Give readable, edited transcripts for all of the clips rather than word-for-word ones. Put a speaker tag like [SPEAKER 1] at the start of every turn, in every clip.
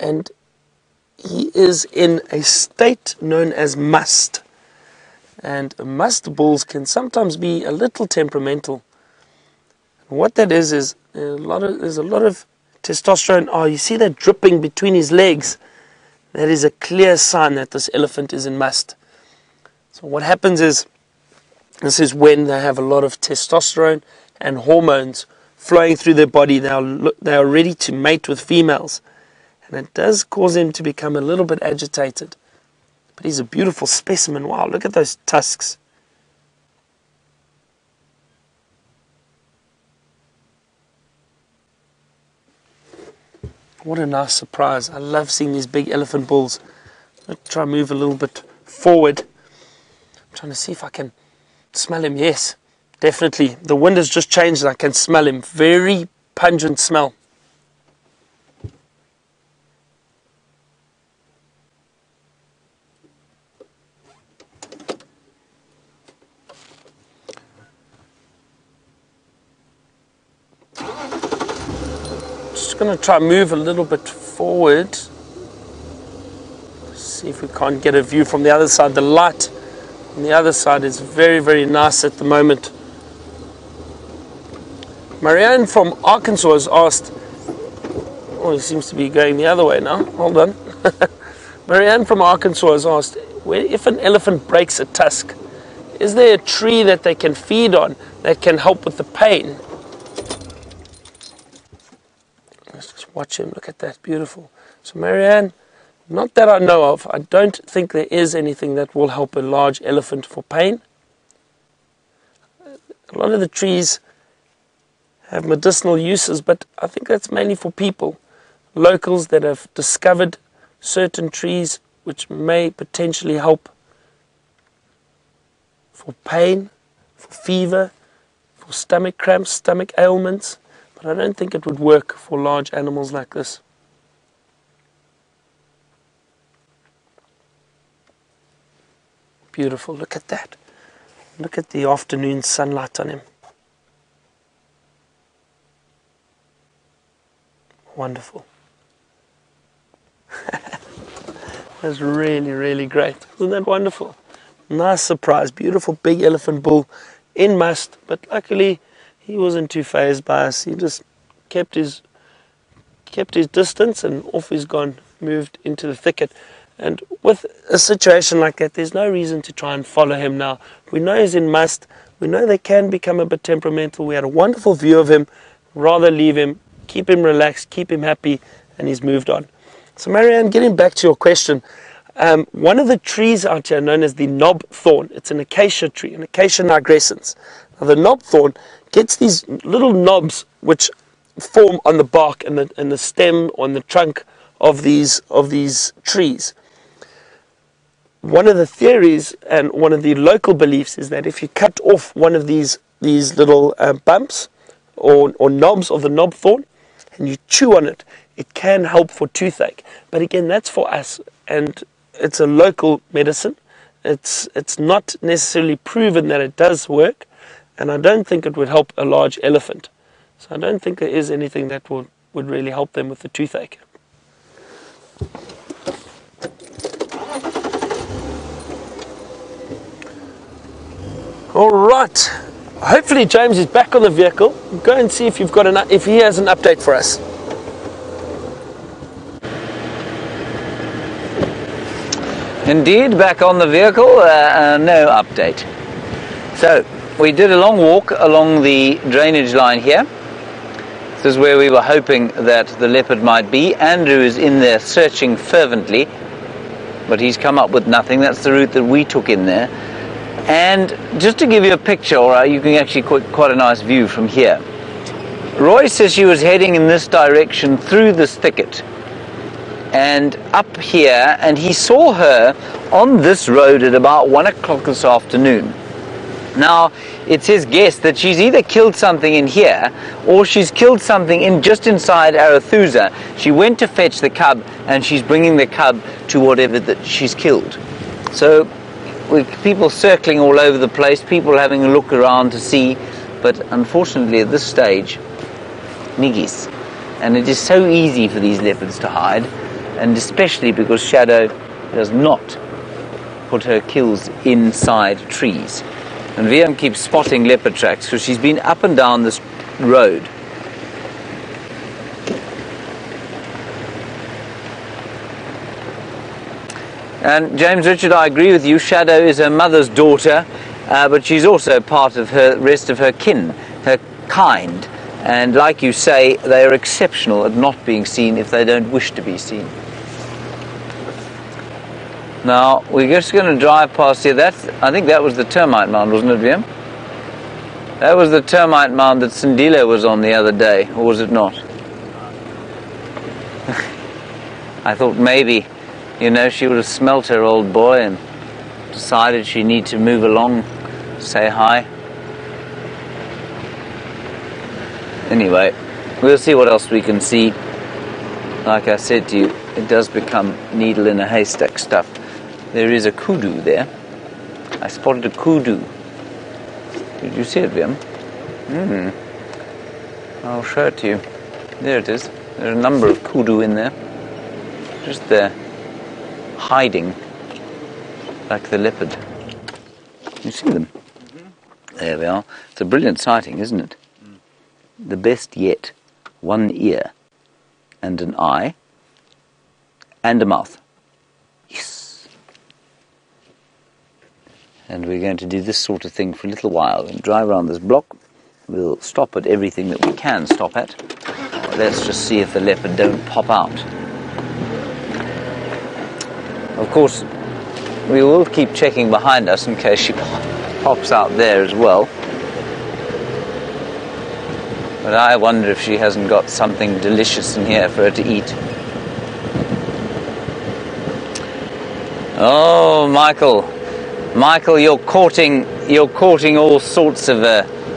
[SPEAKER 1] and he is in a state known as must. And must bulls can sometimes be a little temperamental. What that is there's a lot of testosterone. Oh, you see that dripping between his legs? That is a clear sign that this elephant is in must. So what happens is, this is when they have a lot of testosterone and hormones flowing through their body. They are ready to mate with females. And it does cause them to become a little bit agitated. But he's a beautiful specimen. Wow, look at those tusks. What a nice surprise. I love seeing these big elephant bulls. Let's try and move a little bit forward. I'm trying to see if I can smell him. Yes, definitely. The wind has just changed and I can smell him. Very pungent smell. Just going to try and move a little bit forward. See if we can't get a view from the other side. The light on the other side is very, very nice at the moment. Marianne from Arkansas has asked, oh, he seems to be going the other way now. Hold on. Marianne from Arkansas has asked, if an elephant breaks a tusk, is there a tree that they can feed on that can help with the pain? Let's just watch him. Look at that. Beautiful. So Marianne, not that I know of, I don't think there is anything that will help a large elephant for pain. A lot of the trees have medicinal uses, but I think that's mainly for people, locals that have discovered certain trees which may potentially help for pain, for fever, for stomach cramps, stomach ailments, but I don't think it would work for large animals like this. Beautiful, look at that. Look at the afternoon sunlight on him. Wonderful. That's really, really great. Isn't that wonderful? Nice surprise. Beautiful big elephant bull in must, but luckily he wasn't too fazed by us. He just kept his distance and off he's gone, moved into the thicket. And with a situation like that, there's no reason to try and follow him now. We know he's in must. We know they can become a bit temperamental. We had a wonderful view of him. Rather leave him, keep him relaxed, keep him happy, and he's moved on. So Marianne, getting back to your question, one of the trees out here known as the knob thorn, it's an acacia tree, an Acacia nigrescens. Now the knob thorn gets these little knobs which form on the bark and the stem, on the trunk of these trees. One of the theories and one of the local beliefs is that if you cut off one of these little bumps or knobs of the knob thorn and you chew on it, it can help for toothache. But again, that's for us, and it's a local medicine. It's not necessarily proven that it does work, and I don't think it would help a large elephant. So I don't think there is anything that would really help them with the toothache. All right. Hopefully James is back on the vehicle. Go and see if you've got if he has an update for us.
[SPEAKER 2] Indeed, back on the vehicle, no update. So, we did a long walk along the drainage line here. This is where we were hoping that the leopard might be. Andrew is in there searching fervently, but he's come up with nothing. That's the route that we took in there. And just to give you a picture, or you can actually quite a nice view from here. Roy says she was heading in this direction through this thicket and up here, and he saw her on this road at about 1 o'clock this afternoon. Now, it's his guess that she's either killed something in here or she's killed something just inside Arathusa. She went to fetch the cub and she's bringing the cub to whatever that she's killed. So, with people circling all over the place, people having a look around to see, but unfortunately at this stage, niggies. And it is so easy for these leopards to hide. and especially because Shadow does not put her kills inside trees. And VM keeps spotting leopard tracks because she's been up and down this road. And James Richard, I agree with you, Shadow is her mother's daughter, but she's also part of her rest of her kin, her kind. And like you say, they are exceptional at not being seen if they don't wish to be seen. Now, we're just going to drive past here. I think that was the termite mound, wasn't it, VM? That was the termite mound that Sindile was on the other day, or was it not? I thought maybe, you know, she would have smelt her old boy and decided she needed to move along, say hi. Anyway, we'll see what else we can see. Like I said to you, it does become needle in a haystack stuff. There is a kudu there. I spotted a kudu. Did you see it, Vim? I'll show it to you. There it is. There are a number of kudu in there. Just there, hiding like the leopard. You see them? There they are. It's a brilliant sighting, isn't it? The best yet. One ear and an eye and a mouth. Yes. And we're going to do this sort of thing for a little while and drive around this block. We'll stop at everything that we can stop at. Let's just see if the leopard don't pop out. Of course, we will keep checking behind us in case she pops out there as well. But I wonder if she hasn't got something delicious in here for her to eat. Oh, Michael, you're courting all sorts of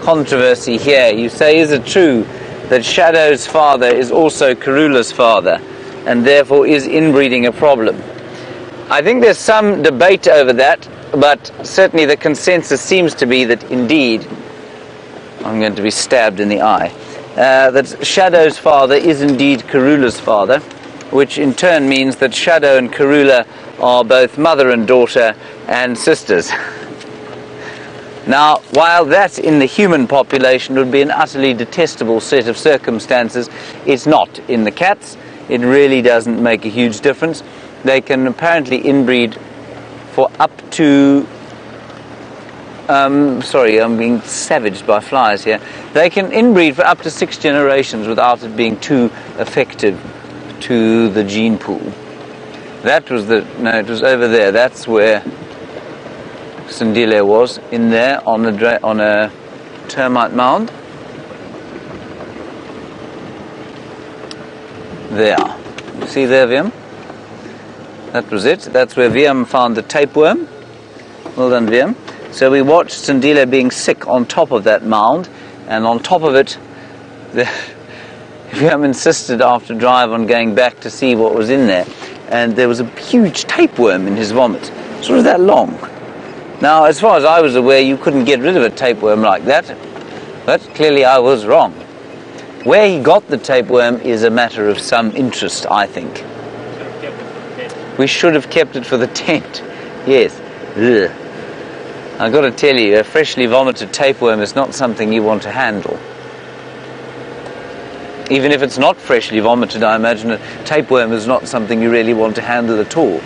[SPEAKER 2] controversy here. You say, is it true that Shadow's father is also Karula's father, and therefore is inbreeding a problem? I think there's some debate over that, but certainly the consensus seems to be that indeed, I'm going to be stabbed in the eye, that Shadow's father is indeed Karula's father, which in turn means that Shadow and Karula are both mother and daughter and sisters. Now, while that in the human population would be an utterly detestable set of circumstances, it's not in the cats. It really doesn't make a huge difference. They can apparently inbreed for up to... sorry, I'm being savaged by flies here. They can inbreed for up to 6 generations without it being too effective to the gene pool. That was it was over there. That's where Sindile was, in there on a termite mound. There. You see there, Viam? That was it. That's where Viam found the tapeworm. Well done, Viam. So we watched Sindile being sick on top of that mound, and on top of it, Viam insisted after drive on going back to see what was in there, and there was a huge tapeworm in his vomit, sort of that long. Now, as far as I was aware, you couldn't get rid of a tapeworm like that, but clearly I was wrong. Where he got the tapeworm is a matter of some interest, I think. We should have kept it for the tent. Yes. Ugh. I've got to tell you, a freshly vomited tapeworm is not something you want to handle. Even if it's not freshly vomited, I imagine a tapeworm is not something you really want to handle at all.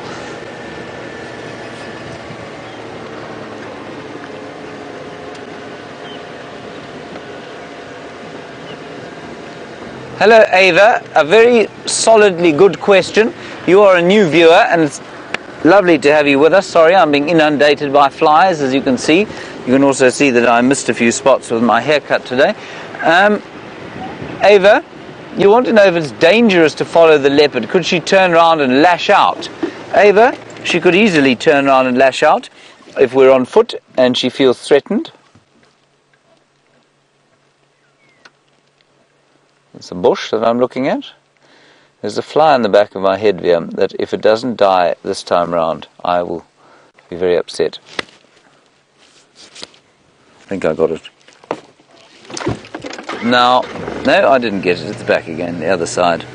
[SPEAKER 2] Hello, Ava. A very solidly good question. You are a new viewer, and it's lovely to have you with us. Sorry, I'm being inundated by flies, as you can see. You can also see that I missed a few spots with my haircut today. Ava, you want to know if it's dangerous to follow the leopard. Could she turn around and lash out? Ava, she could easily turn around and lash out if we're on foot and she feels threatened. It's a bush that I'm looking at. There's a fly in the back of my head, Viam, that if it doesn't die this time round, I will be very upset. I think I got it. Now, no, I didn't get it. It's back again, the other side.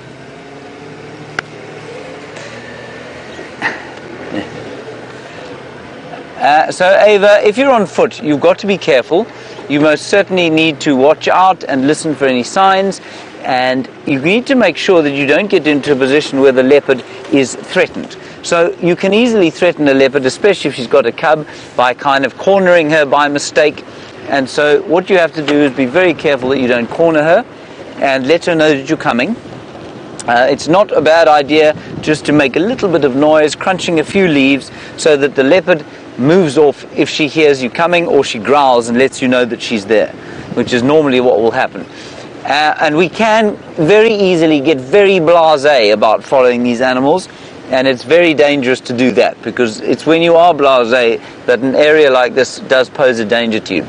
[SPEAKER 2] So Ava, if you're on foot, you've got to be careful. You most certainly need to watch out and listen for any signs, and you need to make sure that you don't get into a position where the leopard is threatened. So you can easily threaten a leopard, especially if she's got a cub, by kind of cornering her by mistake. And so what you have to do is be very careful that you don't corner her and let her know that you're coming. It's not a bad idea just to make a little bit of noise, crunching a few leaves, so that the leopard moves off if she hears you coming, or she growls and lets you know that she's there, which is normally what will happen. And we can very easily get very blasé about following these animals, and it's very dangerous to do that, because it's when you are blasé that an area like this does pose a danger to you.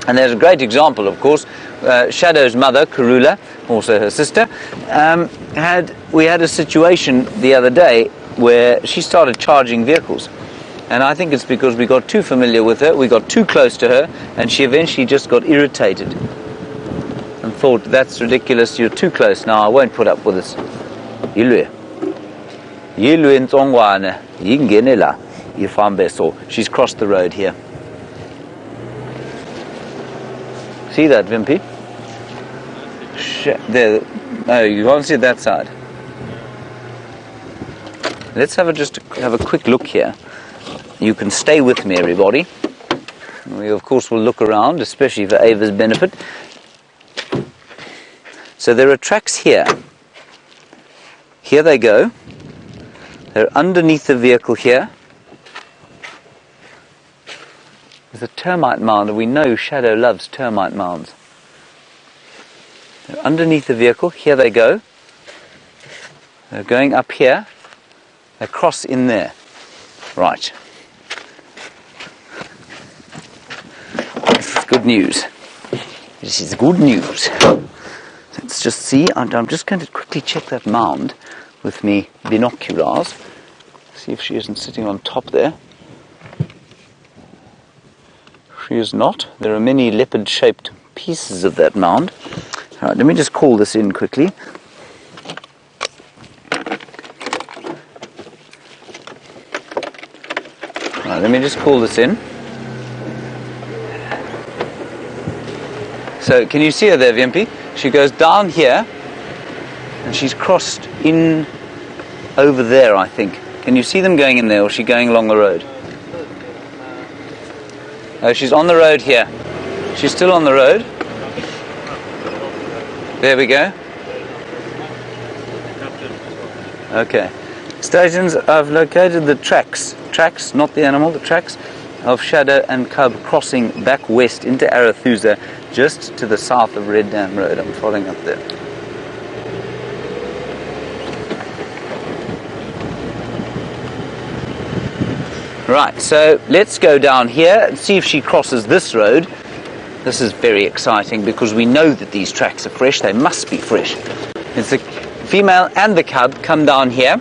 [SPEAKER 2] And there's a great example, of course. Shadow's mother, Karula, also her sister, we had a situation the other day where she started charging vehicles. And I think it's because we got too familiar with her, we got too close to her, and she eventually just got irritated and thought, that's ridiculous, you're too close now, I won't put up with this. She's crossed the road here. See that, Wimpy? There. No, you can't see that side. Let's have a quick look here. You can stay with me, everybody. We, of course, will look around, especially for Ava's benefit. So there are tracks here. Here they go. They're underneath the vehicle here. There's a termite mound, and we know Shadow loves termite mounds. They're underneath the vehicle. Here they go. They're going up here. They cross in there. Right. This is good news. This is good news. Let's just see. I'm just going to quickly check that mound with me binoculars. See if she isn't sitting on top there. She is not. There are many leopard-shaped pieces of that mound. All right, let me just call this in quickly. All right, let me just call this in. So, can you see her there, Wimpy? She goes down here, and she's crossed in over there, I think. Can you see them going in there, or is she going along the road? Oh, she's on the road here. She's still on the road. There we go. Okay. Stations, I've located the tracks. Tracks, not the animal, the tracks of Shadow and Cub crossing back west into Arathusa, just to the south of Red Dam Road. I'm following up there. Right, so let's go down here and see if she crosses this road. This is very exciting because we know that these tracks are fresh. They must be fresh. It's the female and the cub come down here.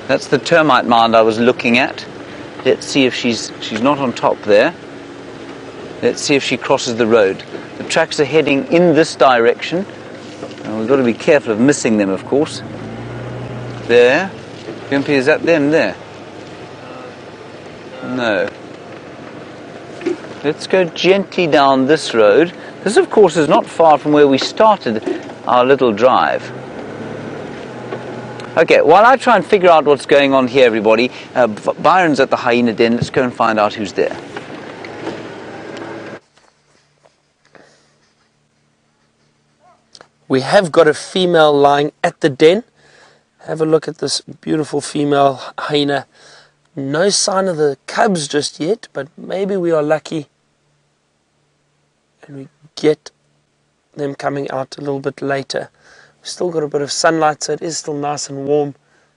[SPEAKER 2] That's the termite mound I was looking at. Let's see if she's not on top there. Let's see if she crosses the road. The tracks are heading in this direction. And we've got to be careful of missing them, of course. There. Wimpy, is that them there? No. Let's go gently down this road. This, of course, is not far from where we started our little drive. Okay, while I try and figure out what's going on here, everybody, Byron's at the hyena den. Let's go and find out who's there.
[SPEAKER 1] We have got a female lying at the den. Have a look at this beautiful female hyena. No sign of the cubs just yet, but maybe we are lucky and we get them coming out a little bit later. We've still got a bit of sunlight, so it is still nice and warm.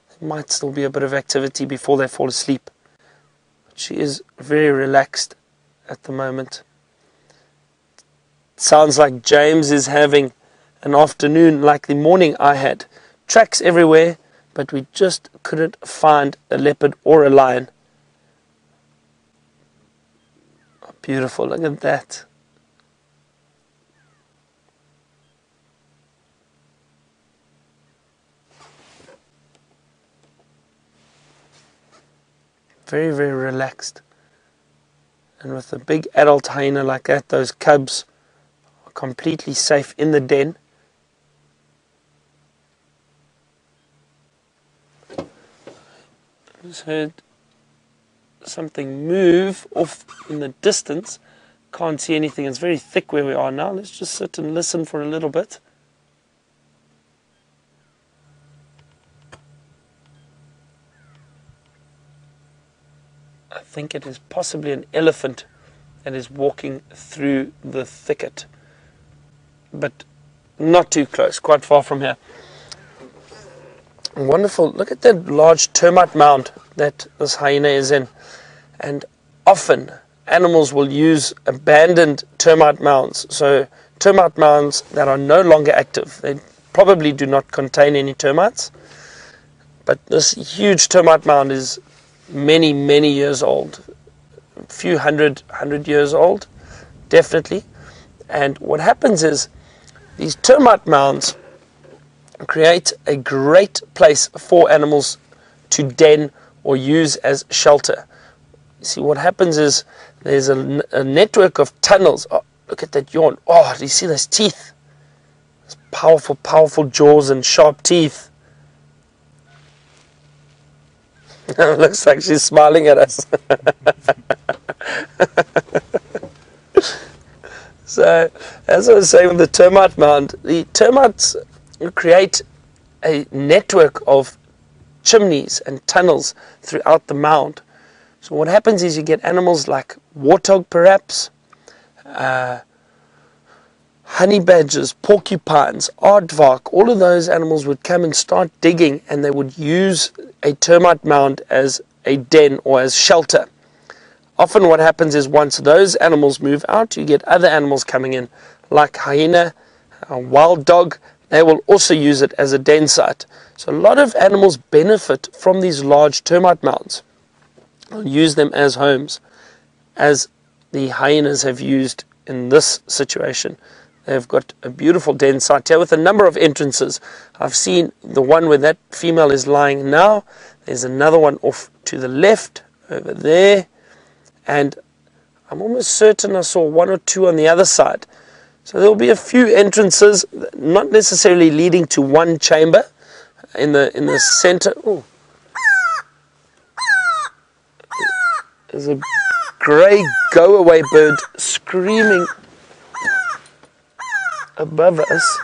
[SPEAKER 1] There might still be a bit of activity before they fall asleep. But she is very relaxed at the moment. It sounds like James is having an afternoon like the morning I had. Tracks everywhere, but we just couldn't find a leopard or a lion. Oh, beautiful, look at that. Very, very relaxed. And with a big adult hyena like that, those cubs are completely safe in the den. I just heard something move off in the distance. Can't see anything. It's very thick where we are now. Let's just sit and listen for a little bit. I think it is possibly an elephant that is walking through the thicket, but not too close, quite far from here. Wonderful. Look at that large termite mound that this hyena is in. And often animals will use abandoned termite mounds. So termite mounds that are no longer active. They probably do not contain any termites. But this huge termite mound is many, many years old. A few hundred years old, definitely. And what happens is these termite mounds create a great place for animals to den or use as shelter. You see, what happens is there's a network of tunnels. Oh, look at that yawn. Oh, do you see those teeth? Those powerful, powerful jaws and sharp teeth. It looks like she's smiling at us. So, as I was saying with the termite mound, the termites create a network of chimneys and tunnels throughout the mound. So what happens is you get animals like warthog perhaps, honey badgers, porcupines, aardvark. All of those animals would come and start digging, and they would use a termite mound as a den or as shelter. Often what happens is once those animals move out, you get other animals coming in, like hyena, wild dog. They will also use it as a den site. So a lot of animals benefit from these large termite mounds. They'll use them as homes, as the hyenas have used in this situation. They've got a beautiful den site here with a number of entrances. I've seen the one where that female is lying now. There's another one off to the left over there. And I'm almost certain I saw one or two on the other side. So there will be a few entrances, not necessarily leading to one chamber. In the center, ooh, there's a grey go-away bird screaming above us.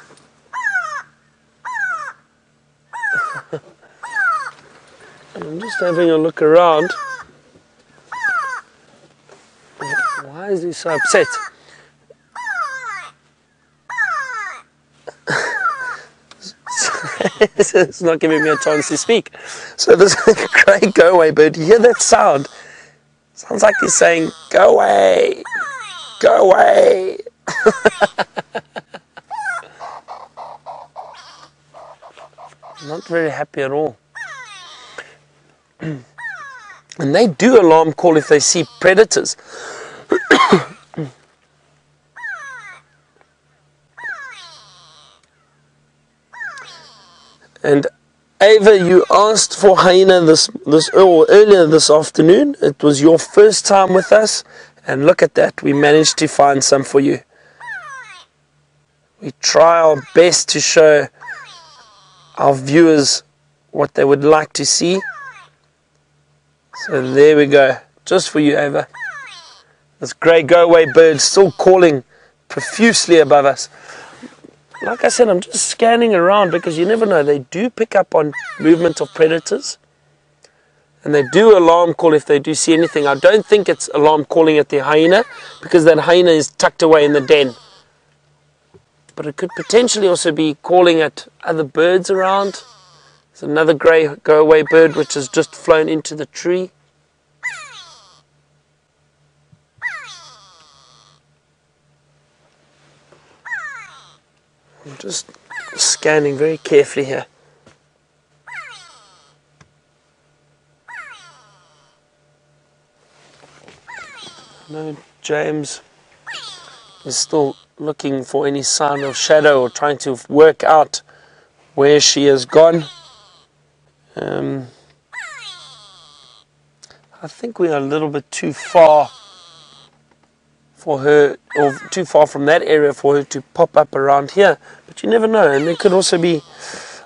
[SPEAKER 1] And I'm just having a look around. Why is he so upset? It's not giving me a chance to speak. So this grey go-away bird, you hear that sound? Sounds like he's saying, "Go away, go away." Not very happy at all. And they do alarm call if they see predators. And Ava, you asked for hyena earlier this afternoon. It was your first time with us, and look at that, we managed to find some for you. We try our best to show our viewers what they would like to see. So there we go, just for you, Ava. This grey go-away bird still calling profusely above us. Like I said, I'm just scanning around because you never know. They do pick up on movement of predators. And they do alarm call if they do see anything. I don't think it's alarm calling at the hyena because that hyena is tucked away in the den. But it could potentially also be calling at other birds around. There's another grey go-away bird which has just flown into the tree. I'm just scanning very carefully here. No, James is still looking for any sign of shadow or trying to work out where she has gone. I I think we are a little bit too far for her, or too far from that area for her to pop up around here. But you never know, and there could also be,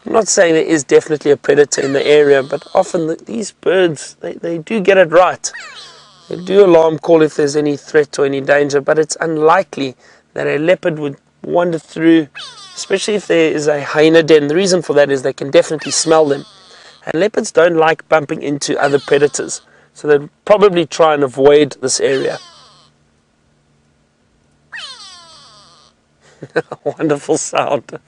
[SPEAKER 1] I'm not saying there is definitely a predator in the area, but often these birds, they do get it right. They do alarm call if there's any threat or any danger, but it's unlikely that a leopard would wander through, especially if there is a hyena den. The reason for that is they can definitely smell them. And leopards don't like bumping into other predators, so they'd probably try and avoid this area. Wonderful sound.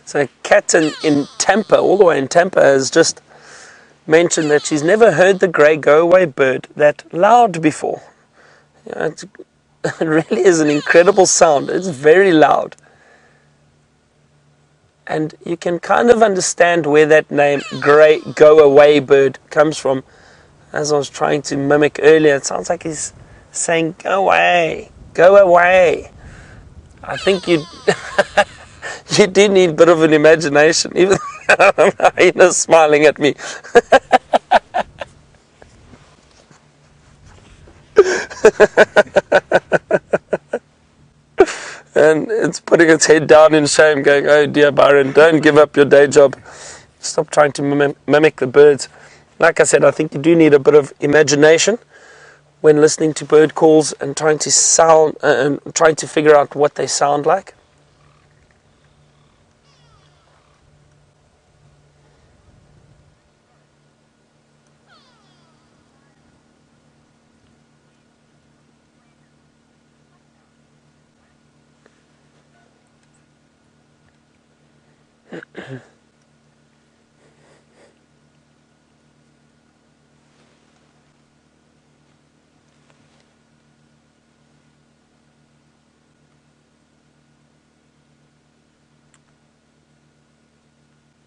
[SPEAKER 1] So Kat in Tampa, all the way in Tampa, has just mentioned that she's never heard the grey go-away bird that loud before. You know, it really is an incredible sound. It's very loud. And you can kind of understand where that name, grey go-away bird, comes from. As I was trying to mimic earlier, it sounds like he's saying, go away, go away. I think you you do need a bit of an imagination. Even hyena's smiling at me. And it's putting its head down in shame, going, oh dear Byron, don't give up your day job. Stop trying to mimic the birds. Like I said, I think you do need a bit of imagination when listening to bird calls and trying to figure out what they sound like.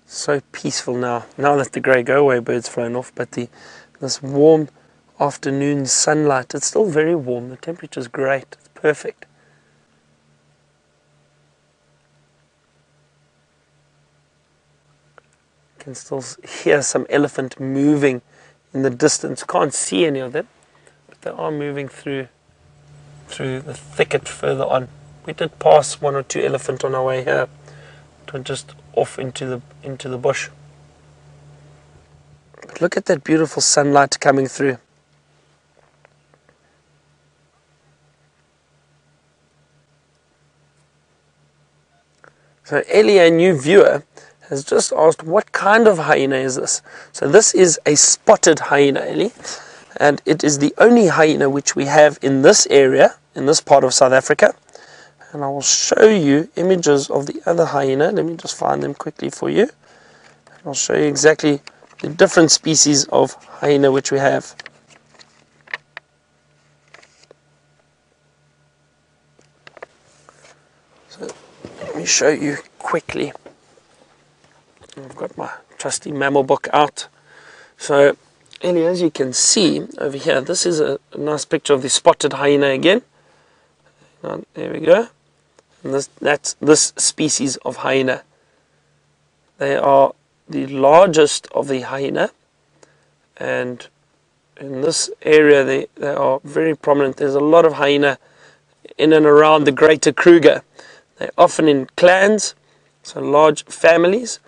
[SPEAKER 1] So peaceful now that the grey go-away bird's flown off, but this warm afternoon sunlight, it's still very warm, the temperature's great, it's perfect. You can still hear some elephant moving in the distance. Can't see any of them, but they are moving through the thicket further on. We did pass one or two elephant on our way here. We're just off into the bush. But look at that beautiful sunlight coming through. So Ellie, a new viewer, has just asked, what kind of hyena is this? So this is a spotted hyena, Ellie, and it is the only hyena which we have in this area, in this part of South Africa. And I will show you images of the other hyena. Let me just find them quickly for you. I'll show you exactly the different species of hyena which we have. So let me show you quickly. I've got my trusty mammal book out. So Ellie, as you can see over here, this is a nice picture of the spotted hyena again. There we go. And that's this species of hyena. They are the largest of the hyena, and in this area they are very prominent. There's a lot of hyena in and around the greater Kruger. They're often in clans, so large families,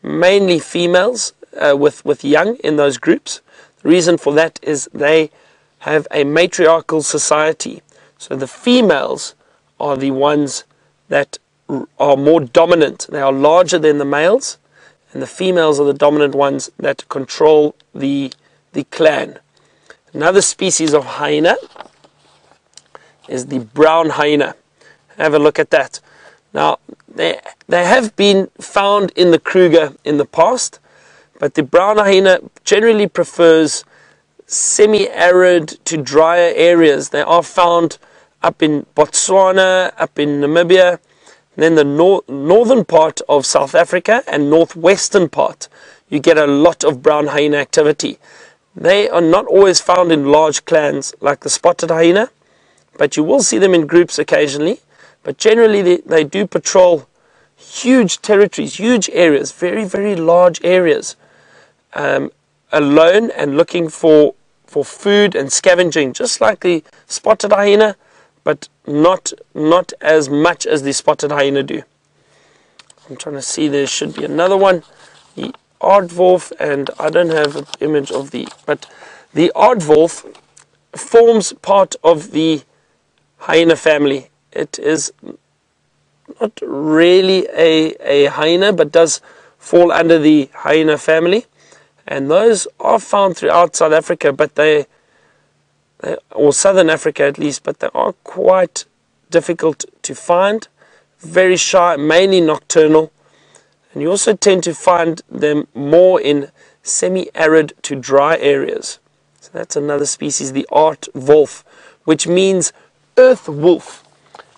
[SPEAKER 1] mainly females with young in those groups. The reason for that is they have a matriarchal society. So the females are the ones that are more dominant. They are larger than the males, and the females are the dominant ones that control the clan. Another species of hyena is the brown hyena. Have a look at that. Now, they have been found in the Kruger in the past, but the brown hyena generally prefers semi-arid to drier areas. They are found up in Botswana, up in Namibia, and then the northern part of South Africa and northwestern part. you get a lot of brown hyena activity. They are not always found in large clans like the spotted hyena, but you will see them in groups occasionally. But generally they do patrol huge territories, huge areas, very, very large areas, alone and looking for food and scavenging, just like the spotted hyena, but not as much as the spotted hyena do. I'm trying to see, there should be another one, the aardwolf, and I don't have an image of but the aardwolf forms part of the hyena family. It is not really a hyena, but does fall under the hyena family. And those are found throughout South Africa, but or Southern Africa at least, but they are quite difficult to find. Very shy, mainly nocturnal. And you also tend to find them more in semi-arid to dry areas. So that's another species, the aardwolf, which means earth wolf.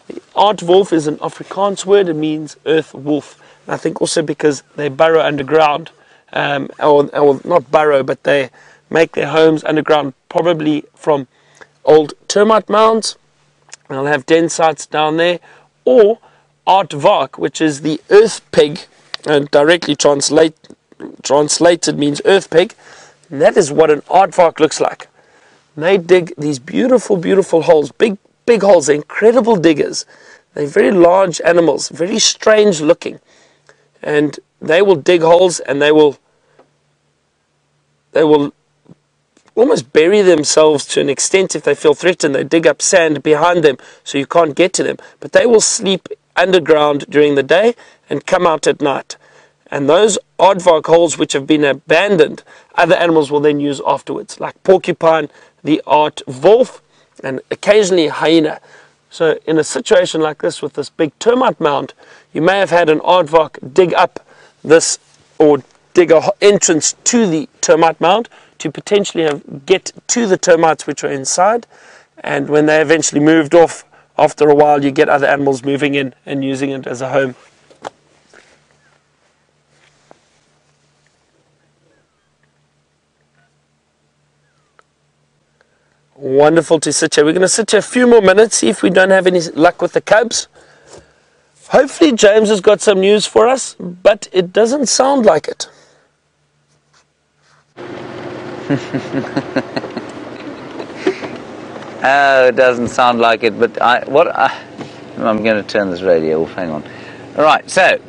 [SPEAKER 1] The aardwolf is an Afrikaans word, it means earth wolf. And I think also because they burrow underground. Or not burrow, but they make their homes underground, probably from old termite mounds. They'll have den sites down there, or aardvark, which is the earth pig, and directly translated means earth pig. And that is what an aardvark looks like. And they dig these beautiful, beautiful holes, big holes. They're incredible diggers. They're very large animals, very strange looking, and they will dig holes, and they will almost bury themselves to an extent. If they feel threatened, they dig up sand behind them so you can't get to them. But they will sleep underground during the day and come out at night. And those aardvark holes which have been abandoned, other animals will then use afterwards, like porcupine, the aardwolf, and occasionally hyena. So in a situation like this with this big termite mound, you may have had an aardvark dig up this, or dig an entrance to the termite mound to potentially get to the termites which are inside. And when they eventually moved off, after a while, you get other animals moving in and using it as a home. Wonderful to sit here. We're going to sit here a few more minutes, see if we don't have any luck with the cubs. Hopefully James has got some news for us, but it doesn't sound like it.
[SPEAKER 2] Oh, it doesn't sound like it, but I'm going to turn this radio off, hang on. Alright, so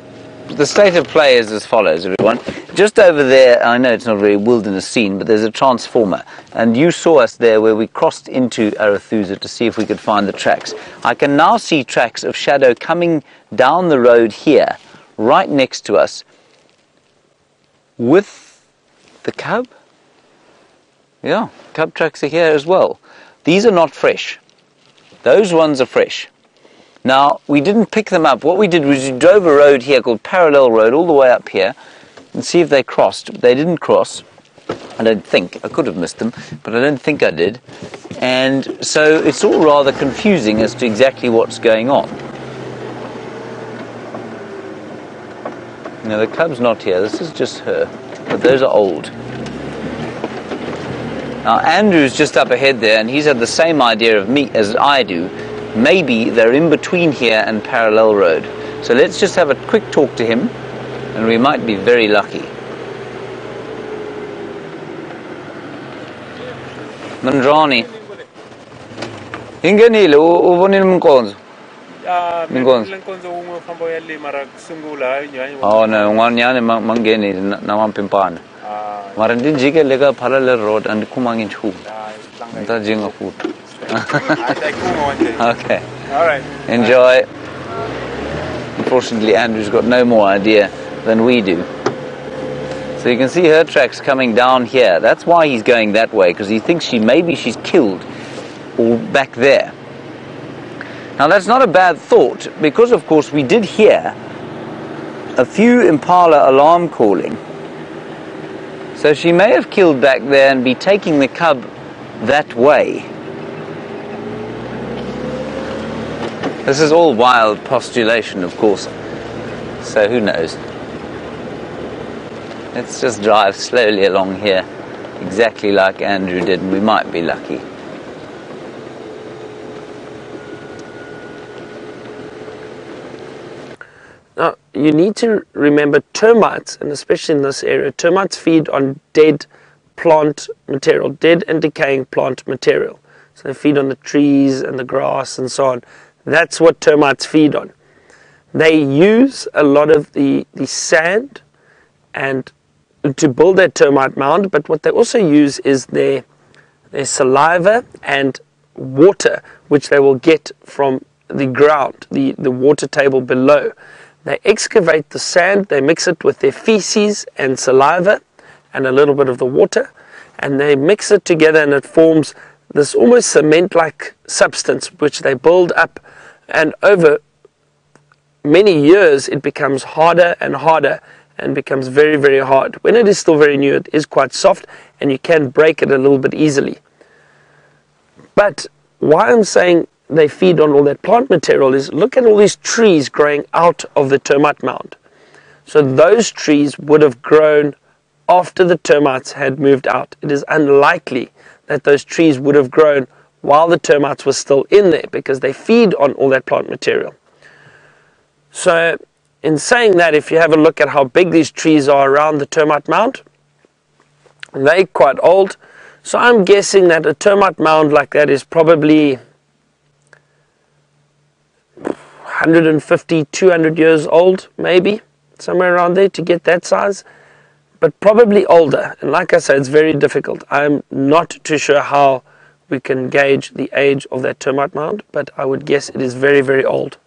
[SPEAKER 2] the state of play is as follows, everyone. Just over there, I know it's not a very wilderness scene, but there's a transformer, and you saw us there where we crossed into Arathusa to see if we could find the tracks. I can now see tracks of shadow coming down the road here, right next to us, with the cub. Yeah, cub tracks are here as well. These are not fresh. Those ones are fresh. Now, we didn't pick them up. What we did was we drove a road here called Parallel Road all the way up here and see if they crossed. They didn't cross. I don't think. I could have missed them, but I don't think I did. And so it's all rather confusing as to exactly what's going on. No, the cub's not here. This is just her. But those are old. Now, Andrew's just up ahead there, and he's had the same idea of me as I do. Maybe they're in between here and Parallel Road. So let's just have a quick talk to him, and we might be very lucky. Mandrani. Ingenile, uvonile mnkonzo? Oh no, ngwanyane mangeni nawampimpana. Mara ndinjike lega Parallel Road and kumangi chu. Ndajinga futhi. Okay.
[SPEAKER 3] All right.
[SPEAKER 2] Enjoy. Unfortunately, Andrew's got no more idea than we do. So you can see her tracks coming down here. That's why he's going that way, because he thinks maybe she's killed or back there. Now that's not a bad thought, because of course we did hear a few impala alarm calling. So she may have killed back there and be taking the cub that way. This is all wild postulation, of course, so who knows. Let's just drive slowly along here, exactly like Andrew did, and we might be lucky.
[SPEAKER 1] Now, you need to remember termites, and especially in this area, termites feed on dead plant material, dead and decaying plant material. So they feed on the trees and the grass and so on. That's what termites feed on. They use a lot of the sand and to build their termite mound, but what they also use is their saliva and water, which they will get from the ground, the water table below. They excavate the sand, they mix it with their feces and saliva and a little bit of the water, and they mix it together, and it forms this almost cement-like substance which they build up, and over many years it becomes harder and harder and becomes very, very hard. When it is still very new, it is quite soft and you can break it a little bit easily. But why I'm saying they feed on all that plant material is, look at all these trees growing out of the termite mound. So those trees would have grown after the termites had moved out. It is unlikely that those trees would have grown while the termites were still in there, because they feed on all that plant material. So in saying that, if you have a look at how big these trees are around the termite mound, they're quite old. So I'm guessing that a termite mound like that is probably 150, 200 years old, maybe, somewhere around there to get that size, but probably older. And like I said, it's very difficult. I'm not too sure how we can gauge the age of that termite mound, but I would guess it is very, very old.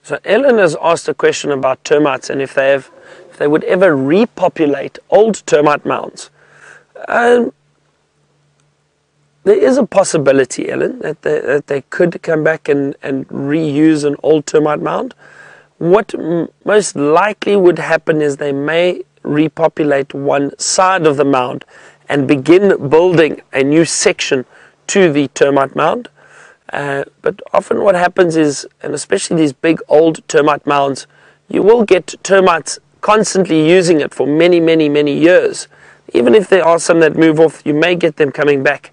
[SPEAKER 1] So Ellen has asked a question about termites and if they would ever repopulate old termite mounds. There is a possibility, Ellen, that they could come back and reuse an old termite mound. What most likely would happen is they may repopulate one side of the mound and begin building a new section to the termite mound. But often what happens is, and especially these big old termite mounds, you will get termites constantly using it for many, many, many years. Even if there are some that move off, you may get them coming back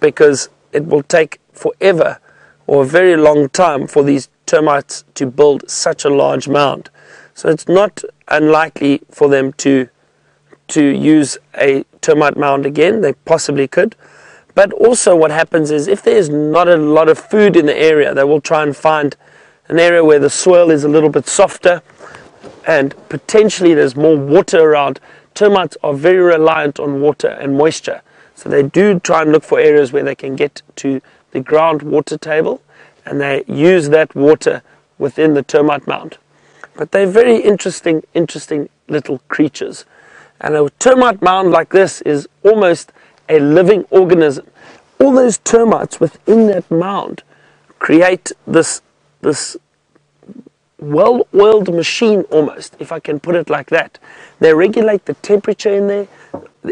[SPEAKER 1] because it will take forever or a very long time for these termites to build such a large mound. So it's not unlikely for them to use a termite mound again. They possibly could. But also what happens is, if there's not a lot of food in the area, they will try and find an area where the soil is a little bit softer and potentially there's more water around. Termites are very reliant on water and moisture. So they do try and look for areas where they can get to the ground water table, and they use that water within the termite mound. But they're very interesting little creatures. And a termite mound like this is almost a living organism. All those termites within that mound create this well-oiled machine almost, if I can put it like that. They regulate the temperature in there.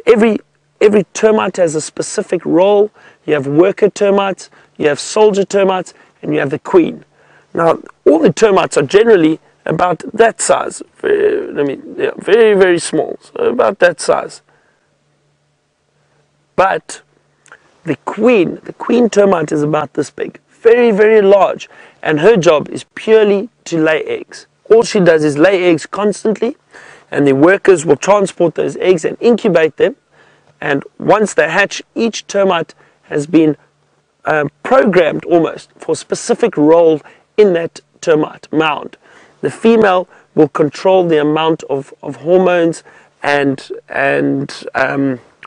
[SPEAKER 1] Every termite has a specific role. You have worker termites, you have soldier termites, and you have the queen. Now, all the termites are generally about that size. Very, very small, so about that size. But the queen termite is about this big, very, very large, and her job is purely to lay eggs. All she does is lay eggs constantly, and the workers will transport those eggs and incubate them, and once they hatch, each termite has been programmed almost for a specific role in that termite mound. The female will control the amount of hormones and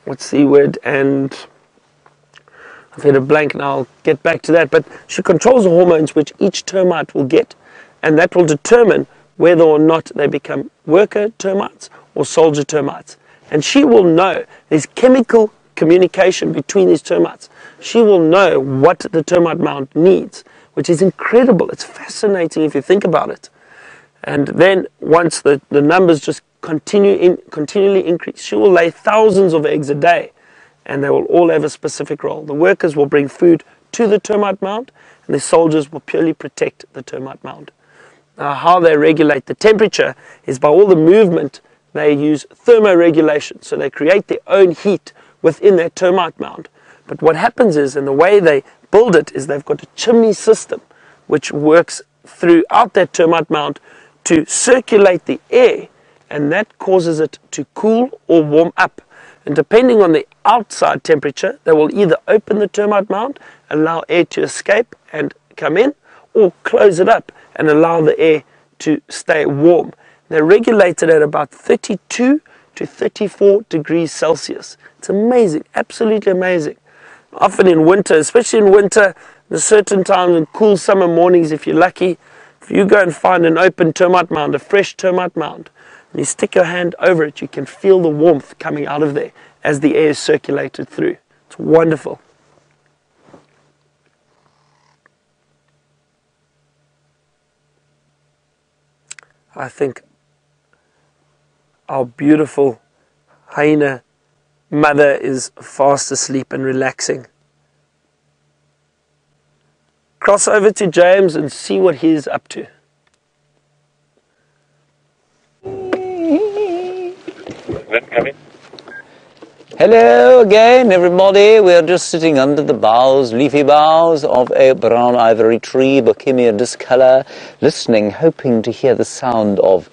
[SPEAKER 1] what's the word, and I've had a blank now, I'll get back to that, but she controls the hormones which each termite will get, and that will determine whether or not they become worker termites or soldier termites. And she will know, there's chemical communication between these termites. She will know what the termite mound needs, which is incredible. It's fascinating if you think about it. And then once the numbers just continually increase, she will lay thousands of eggs a day. and they will all have a specific role. The workers will bring food to the termite mound, and the soldiers will purely protect the termite mound. Now, how they regulate the temperature is by all the movement. They use thermoregulation, so they create their own heat within their termite mound. But what happens is, and the way they build it, is they've got a chimney system which works throughout that termite mound to circulate the air, and that causes it to cool or warm up. And depending on the outside temperature, they will either open the termite mound, allow air to escape and come in, or close it up and allow the air to stay warm. They're regulated at about 32 to 34 degrees Celsius. It's amazing, absolutely amazing. Often in winter, especially in winter, there's certain times in cool summer mornings, if you're lucky, if you go and find an open termite mound, a fresh termite mound, and you stick your hand over it, you can feel the warmth coming out of there as the air is circulated through. It's wonderful. I think our beautiful hyena mother is fast asleep and relaxing. Cross over to James and see what he's up to.
[SPEAKER 2] Hello again, everybody. We are just sitting under the boughs, leafy boughs of a brown ivory tree, Bohemia discolor, listening, hoping to hear the sound of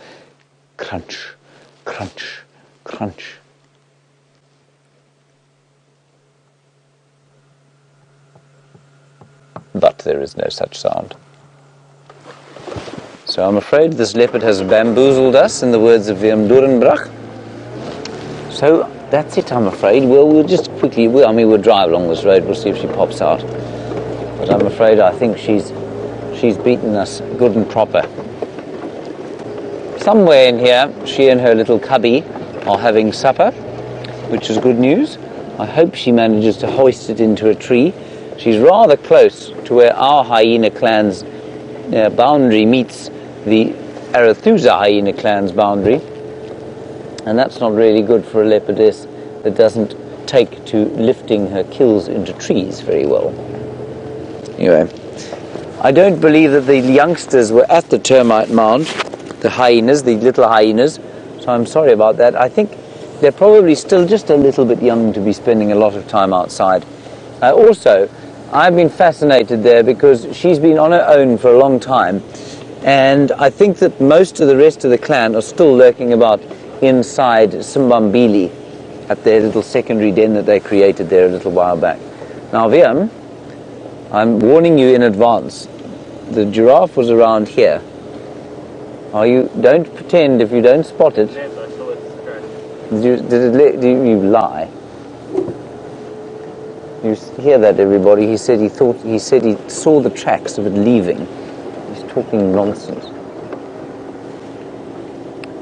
[SPEAKER 2] crunch, crunch, crunch. But there is no such sound. So I'm afraid this leopard has bamboozled us, in the words of Willem Dorenbrach. So that's it, I'm afraid. We'll just quickly, we'll drive along this road, we'll see if she pops out. But I'm afraid I think she's beaten us good and proper. Somewhere in here, she and her little cubby are having supper, which is good news. I hope she manages to hoist it into a tree. She's rather close to where our hyena clan's boundary meets the Arathusa hyena clan's boundary. And that's not really good for a leopardess that doesn't take to lifting her kills into trees very well. Anyway, I don't believe that the youngsters were at the termite mound, the hyenas, the little hyenas, so I'm sorry about that. I think they're probably still just a little bit young to be spending a lot of time outside. Also, I've been fascinated there because she's been on her own for a long time, and I think that most of the rest of the clan are still lurking about inside Simbambili at their little secondary den that they created there a little while back. Now, Viam, I'm warning you in advance. The giraffe was around here. Don't pretend if you don't spot it. Did you lie? You hear that, everybody? He said he saw the tracks of it leaving. He's talking nonsense.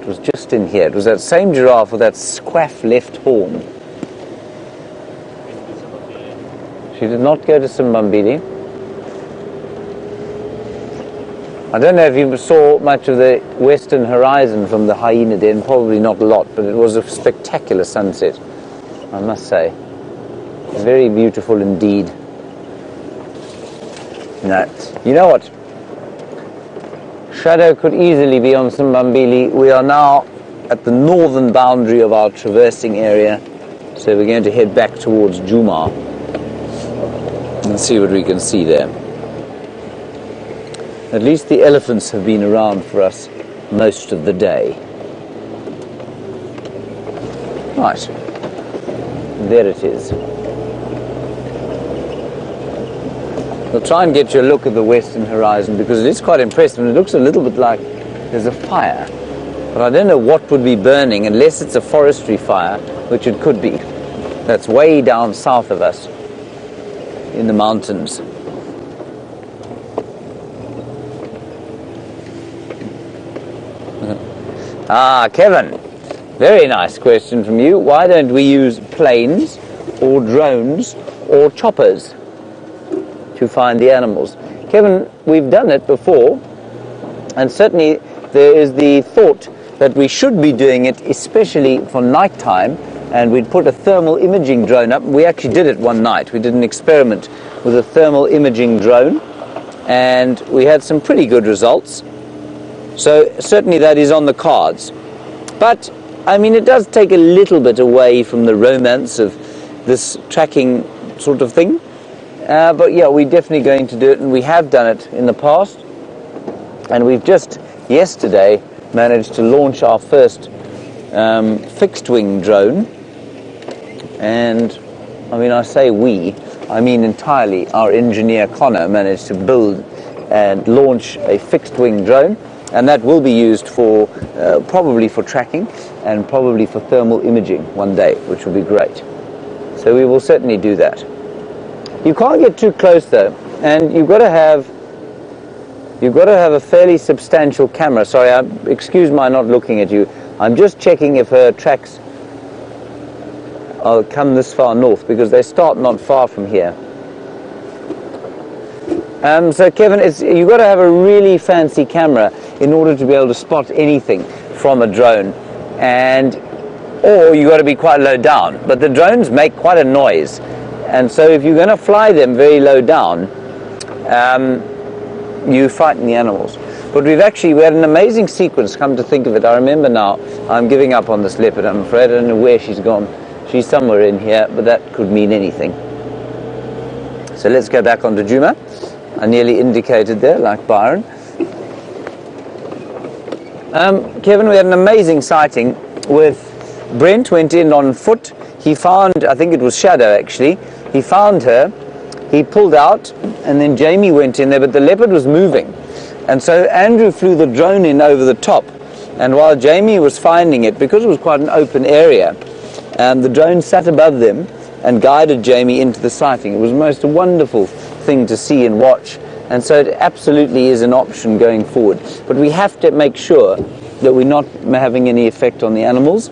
[SPEAKER 2] It was just in here. It was that same giraffe with that squaff left horn. She did not go to Simbambili. I don't know if you saw much of the western horizon from the hyena den, probably not a lot, but it was a spectacular sunset, I must say. Very beautiful indeed. No. You know what? Shadow could easily be on Simbambili. We are now at the northern boundary of our traversing area, so we're going to head back towards Djuma and see what we can see there. At least the elephants have been around for us most of the day. Right, there it is. We'll try and get you a look at the western horizon because it is quite impressive and it looks a little bit like there's a fire. But I don't know what would be burning unless it's a forestry fire, which it could be. That's way down south of us in the mountains. Ah, Kevin, very nice question from you. Why don't we use planes or drones or choppers to find the animals? Kevin, we've done it before, and certainly there is the thought that we should be doing it especially for nighttime and we'd put a thermal imaging drone up. We actually did it one night. We did an experiment with a thermal imaging drone, and we had some pretty good results. So certainly that is on the cards. But I mean, it does take a little bit away from the romance of this tracking sort of thing. But yeah, we're definitely going to do it, and we have done it in the past. And we've just yesterday managed to launch our first fixed wing drone. And I mean, I say we, I mean entirely our engineer Connor managed to build and launch a fixed wing drone, and that will be used for probably for tracking and probably for thermal imaging one day, which will be great. So we will certainly do that. You can't get too close though, and you've got to have a fairly substantial camera. Sorry, excuse my not looking at you. I'm just checking if her tracks will come this far north, because they start not far from here. So Kevin, you've got to have a really fancy camera in order to be able to spot anything from a drone, or you've got to be quite low down. But the drones make quite a noise, and so if you're going to fly them very low down, you frighten the animals. But we had an amazing sequence, come to think of it. I remember now. I'm giving up on this leopard, I'm afraid. I don't know where she's gone. She's somewhere in here, but that could mean anything. So let's go back onto Djuma. I nearly indicated there, like Byron. Kevin, we had an amazing sighting with Brent. Went in on foot. He found, I think it was Shadow actually, he found her, he pulled out, and then Jamie went in there, but the leopard was moving. And so Andrew flew the drone in over the top, and while Jamie was finding it, because it was quite an open area, the drone sat above them and guided Jamie into the sighting. It was the most wonderful thing to see and watch, and so it absolutely is an option going forward. But we have to make sure that we're not having any effect on the animals,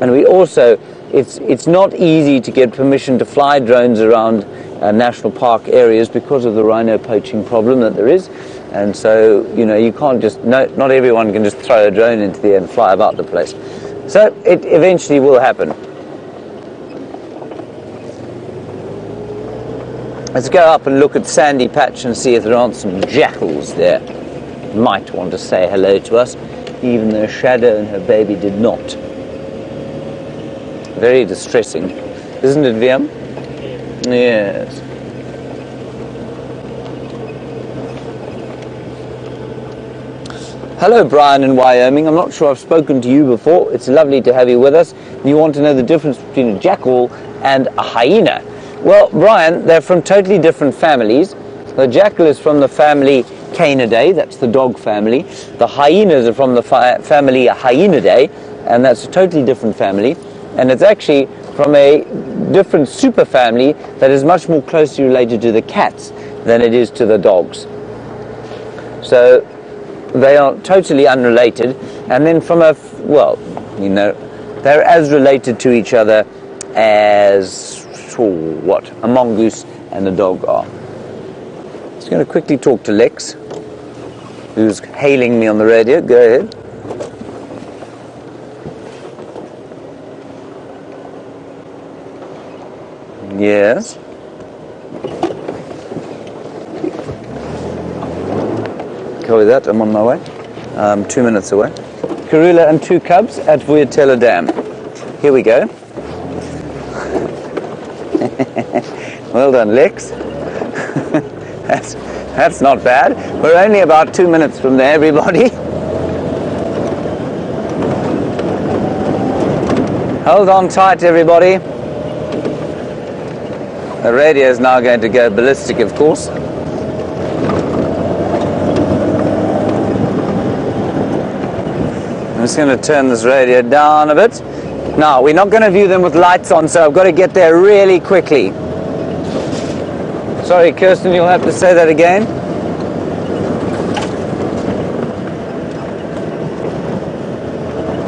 [SPEAKER 2] and we also, it's not easy to get permission to fly drones around national park areas because of the rhino poaching problem that there is. And so, you know, you can't just, not everyone can just throw a drone into the air and fly about the place. So it eventually will happen. Let's go up and look at Sandy Patch and see if there aren't some jackals there. Might want to say hello to us, even though Shadow and her baby did not. Very distressing, isn't it, VM? Yes. Hello, Brian in Wyoming. I'm not sure I've spoken to you before. It's lovely to have you with us. You want to know the difference between a jackal and a hyena. Well, Brian, they're from totally different families. The jackal is from the family Canidae, that's the dog family. The hyenas are from the family Hyenidae, and that's a totally different family. And it's actually from a different superfamily that is much more closely related to the cats than it is to the dogs. So they are totally unrelated. And then from a, well, you know, they're as related to each other as, what, a mongoose and a dog are. Just going to quickly talk to Lex, who's hailing me on the radio. Go ahead. Yes. Copy that, I'm on my way. 2 minutes away. Karula and 2 cubs at WildEarthTV Dam. Here we go. Well done, Lex. That's not bad. We're only about 2 minutes from there, everybody. Hold on tight, everybody. The radio is now going to go ballistic, of course. I'm just going to turn this radio down a bit. Now, we're not going to view them with lights on, so I've got to get there really quickly. Sorry, Kirsten, you'll have to say that again.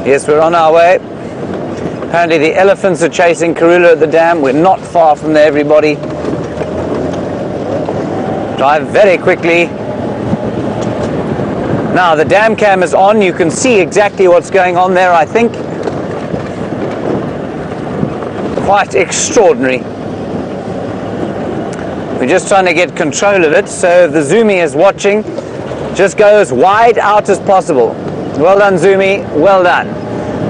[SPEAKER 2] Yes, we're on our way. Apparently the elephants are chasing Karula at the dam. We're not far from there, everybody. Drive very quickly. Now, the dam cam is on. You can see exactly what's going on there, I think. quite extraordinary. We're just trying to get control of it, so if the Zoomy is watching, just go as wide out as possible. Well done, Zoomy, well done.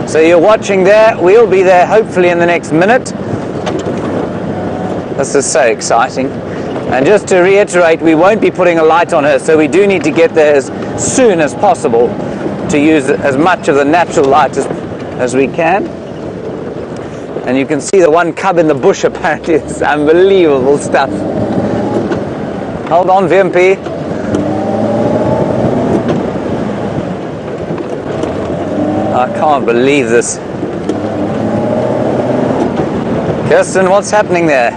[SPEAKER 2] So you're watching there, we'll be there hopefully in the next minute. This is so exciting. And just to reiterate, we won't be putting a light on her, so we do need to get there as soon as possible to use as much of the natural light as we can. And you can see the one cub in the bush apparently. It's unbelievable stuff. Hold on, VMP. I can't believe this. Kirsten, what's happening there?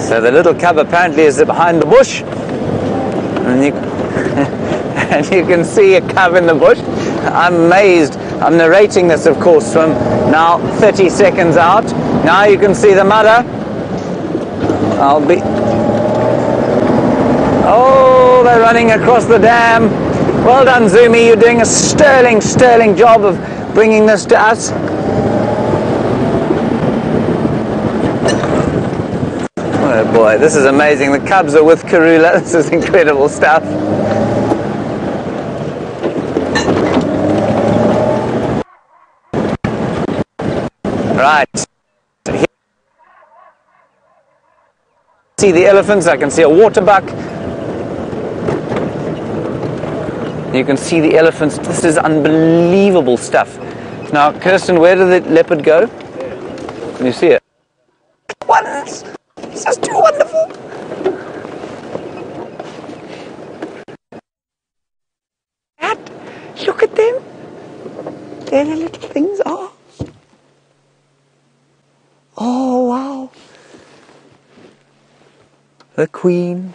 [SPEAKER 2] So the little cub apparently is behind the bush, and you, and you can see a cub in the bush. I'm amazed. I'm narrating this, of course, from now 30 seconds out. Now you can see the mother. Oh, they're running across the dam. Well done, Zoomy. You're doing a sterling job of bringing this to us. Oh boy, this is amazing. The cubs are with Karula. This is incredible stuff. Right. Here. See the elephants. I can see a waterbuck. You can see the elephants. This is unbelievable stuff. Now, Kirsten, where did the leopard go? Can you see it? What? This is too wonderful. Dad, look at them. There the little things are. Oh, wow. The Queen,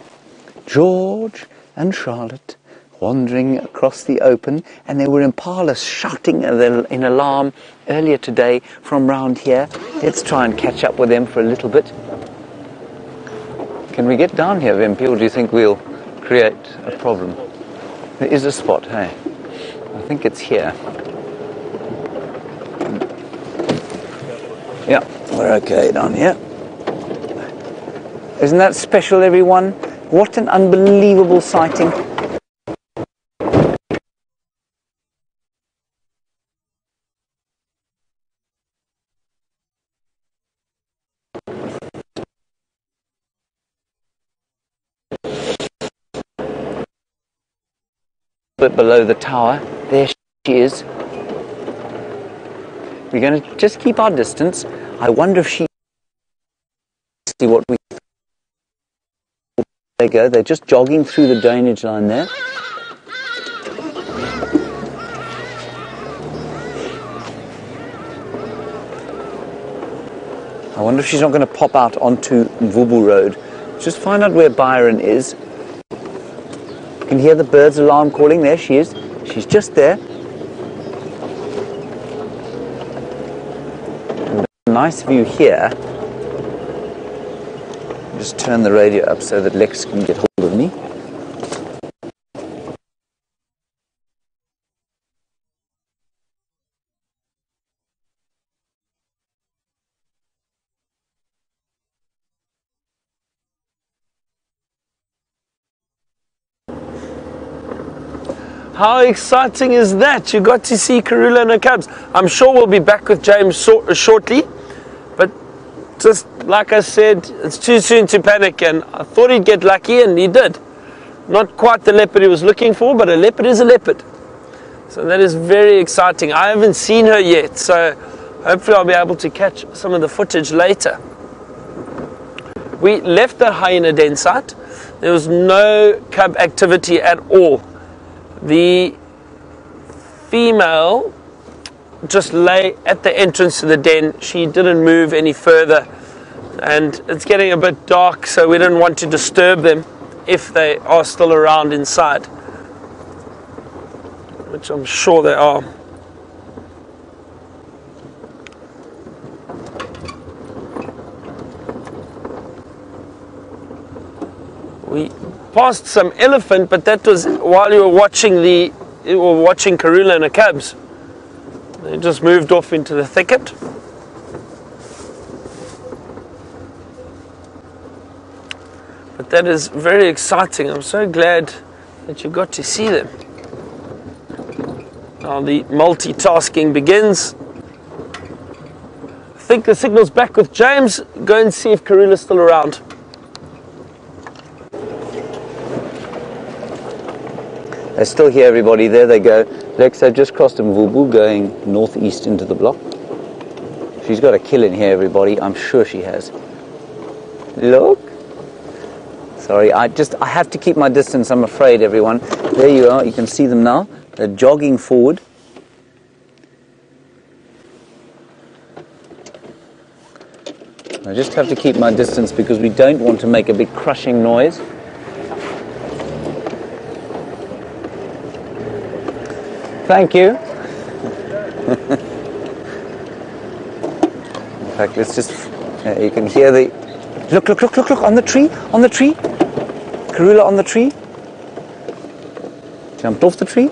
[SPEAKER 2] George and Charlotte wandering across the open, and they were impalas shouting in alarm earlier today from round here. Let's try and catch up with them for a little bit. Can we get down here, Vimpy, or do you think we'll create a problem? There is a spot, hey? I think it's here. Yeah, we're okay down here. Isn't that special, everyone? What an unbelievable sighting. Bit below the tower, there she is. We're going to just keep our distance. I wonder if she see what we. There they go. They're just jogging through the drainage line there. I wonder if she's not going to pop out onto Mvubu Road. Just find out where Byron is. You can hear the bird's alarm calling. There she is. She's just there. And a nice view here. Just turn the radio up so that Lex can get hold of me.
[SPEAKER 1] How exciting is that? You got to see Karula and her cubs. I'm sure we'll be back with James shortly, but just like I said, it's too soon to panic, and I thought he'd get lucky, and he did. Not quite the leopard he was looking for, but a leopard is a leopard. So that is very exciting. I haven't seen her yet, so hopefully I'll be able to catch some of the footage later. We left the hyena den site. There was no cub activity at all. The female just lay at the entrance to the den. She didn't move any further, and it's getting a bit dark, so we didn't want to disturb them if they are still around inside, which I'm sure they are. We passed some elephant, but that was while you were watching the were watching Karula and her cubs. They just moved off into the thicket. But that is very exciting. I'm so glad that you got to see them. Now the multitasking begins. I think the signal's back with James. Go and see if Karula's still around.
[SPEAKER 2] They're still here, everybody. There they go. Lex, they've just crossed Mvubu going northeast into the block. She's got a kill in here, everybody. I'm sure she has. Look. Sorry, I have to keep my distance, I'm afraid, everyone. There you are. You can see them now. They're jogging forward. I just have to keep my distance because we don't want to make a big crushing noise. Thank you. In fact, let's just... you can hear the... Look, on the tree, Karula on the tree. Jumped off the tree.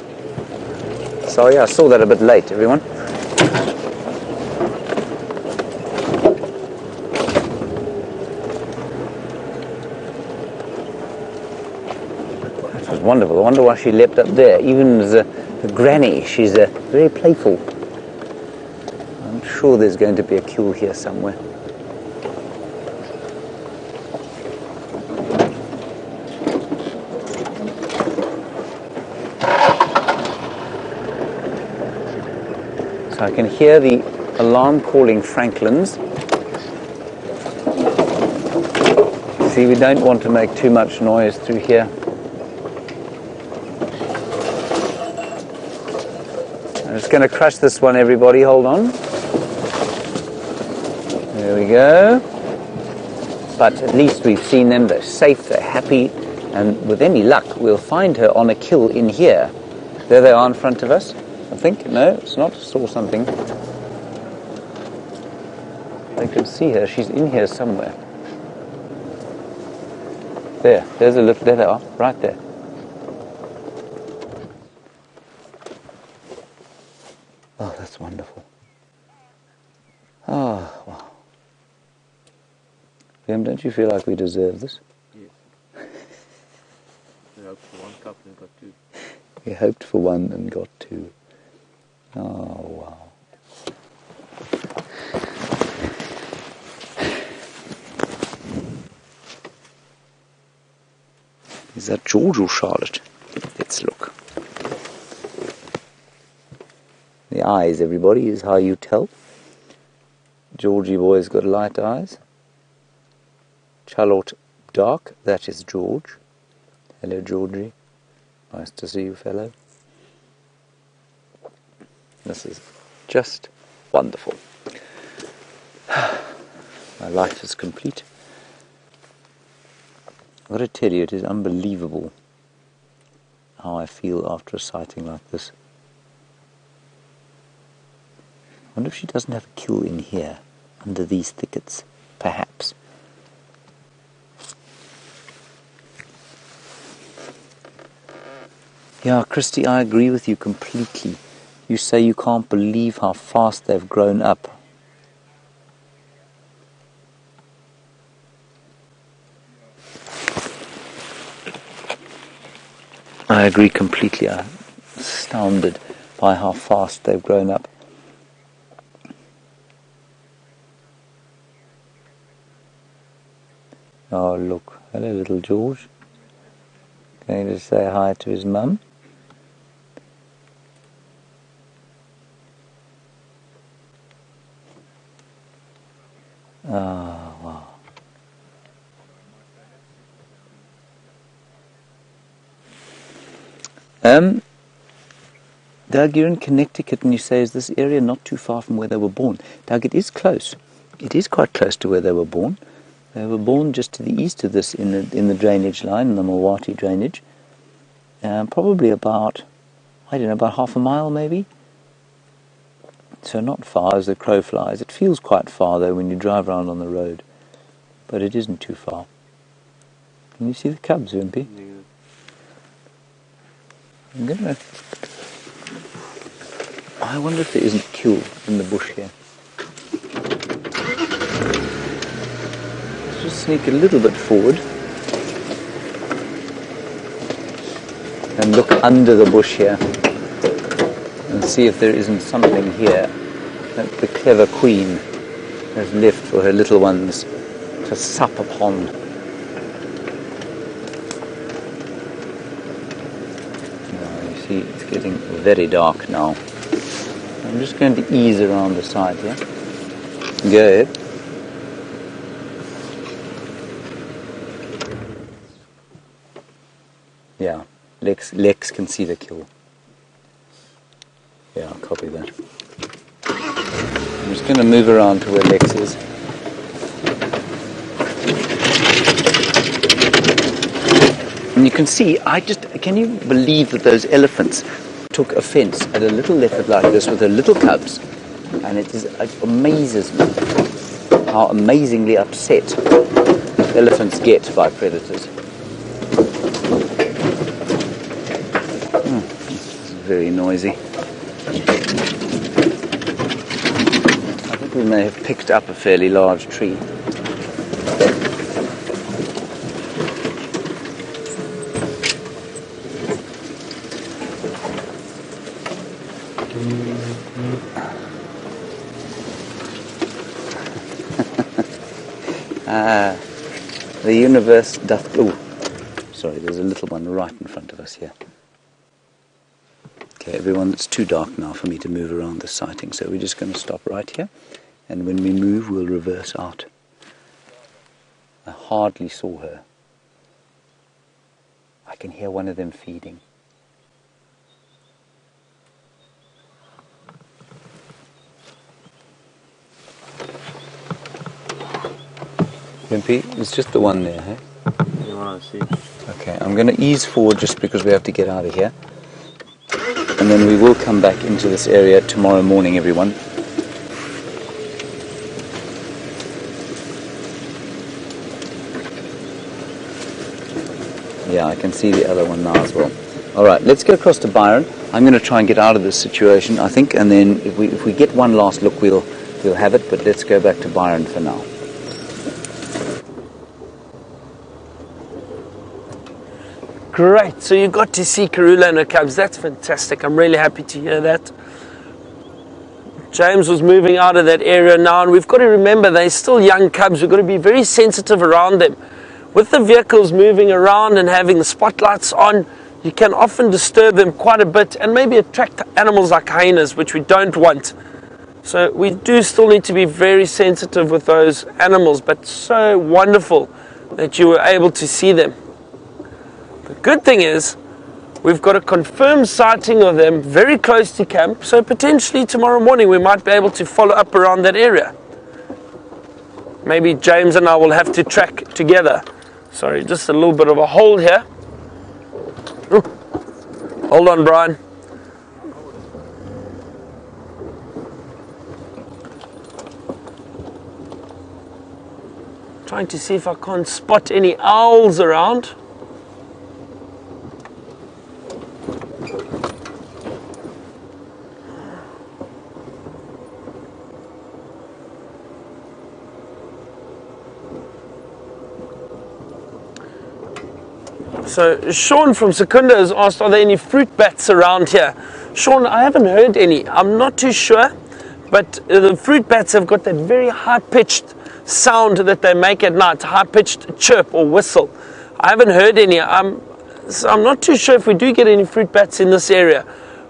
[SPEAKER 2] Sorry, I saw that a bit late, everyone. That was wonderful. I wonder why she leapt up there. Even as a granny, she's very playful. I'm sure there's going to be a kill here somewhere. So I can hear the alarm calling Franklin's. See, we don't want to make too much noise through here. I'm just going to crush this one, everybody. Hold on. There we go. But at least we've seen them. They're safe, they're happy. And with any luck, we'll find her on a kill in here. There they are in front of us. I think. No, it's not. Saw something. I can see her. She's in here somewhere. There's a little... There they are. Right there. Oh, that's wonderful. Oh, wow. Liam, don't you feel like we deserve this?
[SPEAKER 3] Yes. We hoped for one cup and got two.
[SPEAKER 2] We hoped for one and got two. Oh, wow. Is that George or Charlotte? Let's look. The eyes, everybody, is how you tell. Georgie boy's got light eyes. Charlotte dark, that is George. Hello, Georgie. Nice to see you, fellow. This is just wonderful. My life is complete. I've got to tell you, it is unbelievable how I feel after a sighting like this. I wonder if she doesn't have a kill in here, under these thickets, perhaps. Yeah, Christy, I agree with you completely. You say you can't believe how fast they've grown up. I agree completely. I'm astounded by how fast they've grown up. Oh, look. Hello, little George. Going to say hi to his mum. Oh, wow. Doug, you're in Connecticut and you say, is this area not too far from where they were born? Doug, it is close. It is quite close to where they were born. They were born just to the east of this in the drainage line, in the Milwaukee drainage. Probably about, I don't know, about half a mile maybe. So not far as the crow flies. It feels quite far though when you drive around on the road. But it isn't too far. Can you see the cubs, Wimpy?
[SPEAKER 3] Yeah.
[SPEAKER 2] I'm going to I wonder if there isn't kill in the bush here. Let's just sneak a little bit forward and look under the bush here and see if there isn't something here that the clever queen has left for her little ones to sup upon. Now, you see, it's getting very dark now. I'm just going to ease around the side here. Go ahead. Yeah, Lex can see the kill. Yeah, copy that. I'm just going to move around to where Lex is. And you can see, can you believe that those elephants took offense at a little leopard like this with her little cubs? And it amazes me how amazingly upset elephants get by predators. This is very noisy. I think we may have picked up a fairly large tree. The universe doth... Oh, sorry, there's a little one right in front of us here. Okay, everyone, it's too dark now for me to move around the sighting, so we're just going to stop right here, and when we move, we'll reverse out. I hardly saw her. I can hear one of them feeding. Wimpy, it's just the one there, hey?
[SPEAKER 1] You want to see?
[SPEAKER 2] Okay, I'm going to ease forward just because we have to get out of here. And then we will come back into this area tomorrow morning, everyone. Yeah, I can see the other one now as well. Alright, let's go across to Byron. I'm going to try and get out of this situation, I think, and then if we get one last look, we'll have it, but let's go back to Byron for now.
[SPEAKER 1] Great, so you got to see Karula and her cubs. That's fantastic. I'm really happy to hear that. James was moving out of that area now, and we've got to remember they're still young cubs. We've got to be very sensitive around them. With the vehicles moving around and having the spotlights on, you can often disturb them quite a bit and maybe attract animals like hyenas, which we don't want. So we do still need to be very sensitive with those animals, but so wonderful that you were able to see them. The good thing is, we've got a confirmed sighting of them very close to camp, so potentially tomorrow morning we might be able to follow up around that area. Maybe James and I will have to track together. Sorry, just a little bit of a hold here. Ooh. Hold on, Brian. Trying to see if I can't spot any owls around. So Sean from Secunda has asked, are there any fruit bats around here? Sean, I haven't heard any. I'm not too sure, but the fruit bats have got that very high-pitched sound that they make at night, high-pitched chirp or whistle. I haven't heard any. So I'm not too sure if we do get any fruit bats in this area.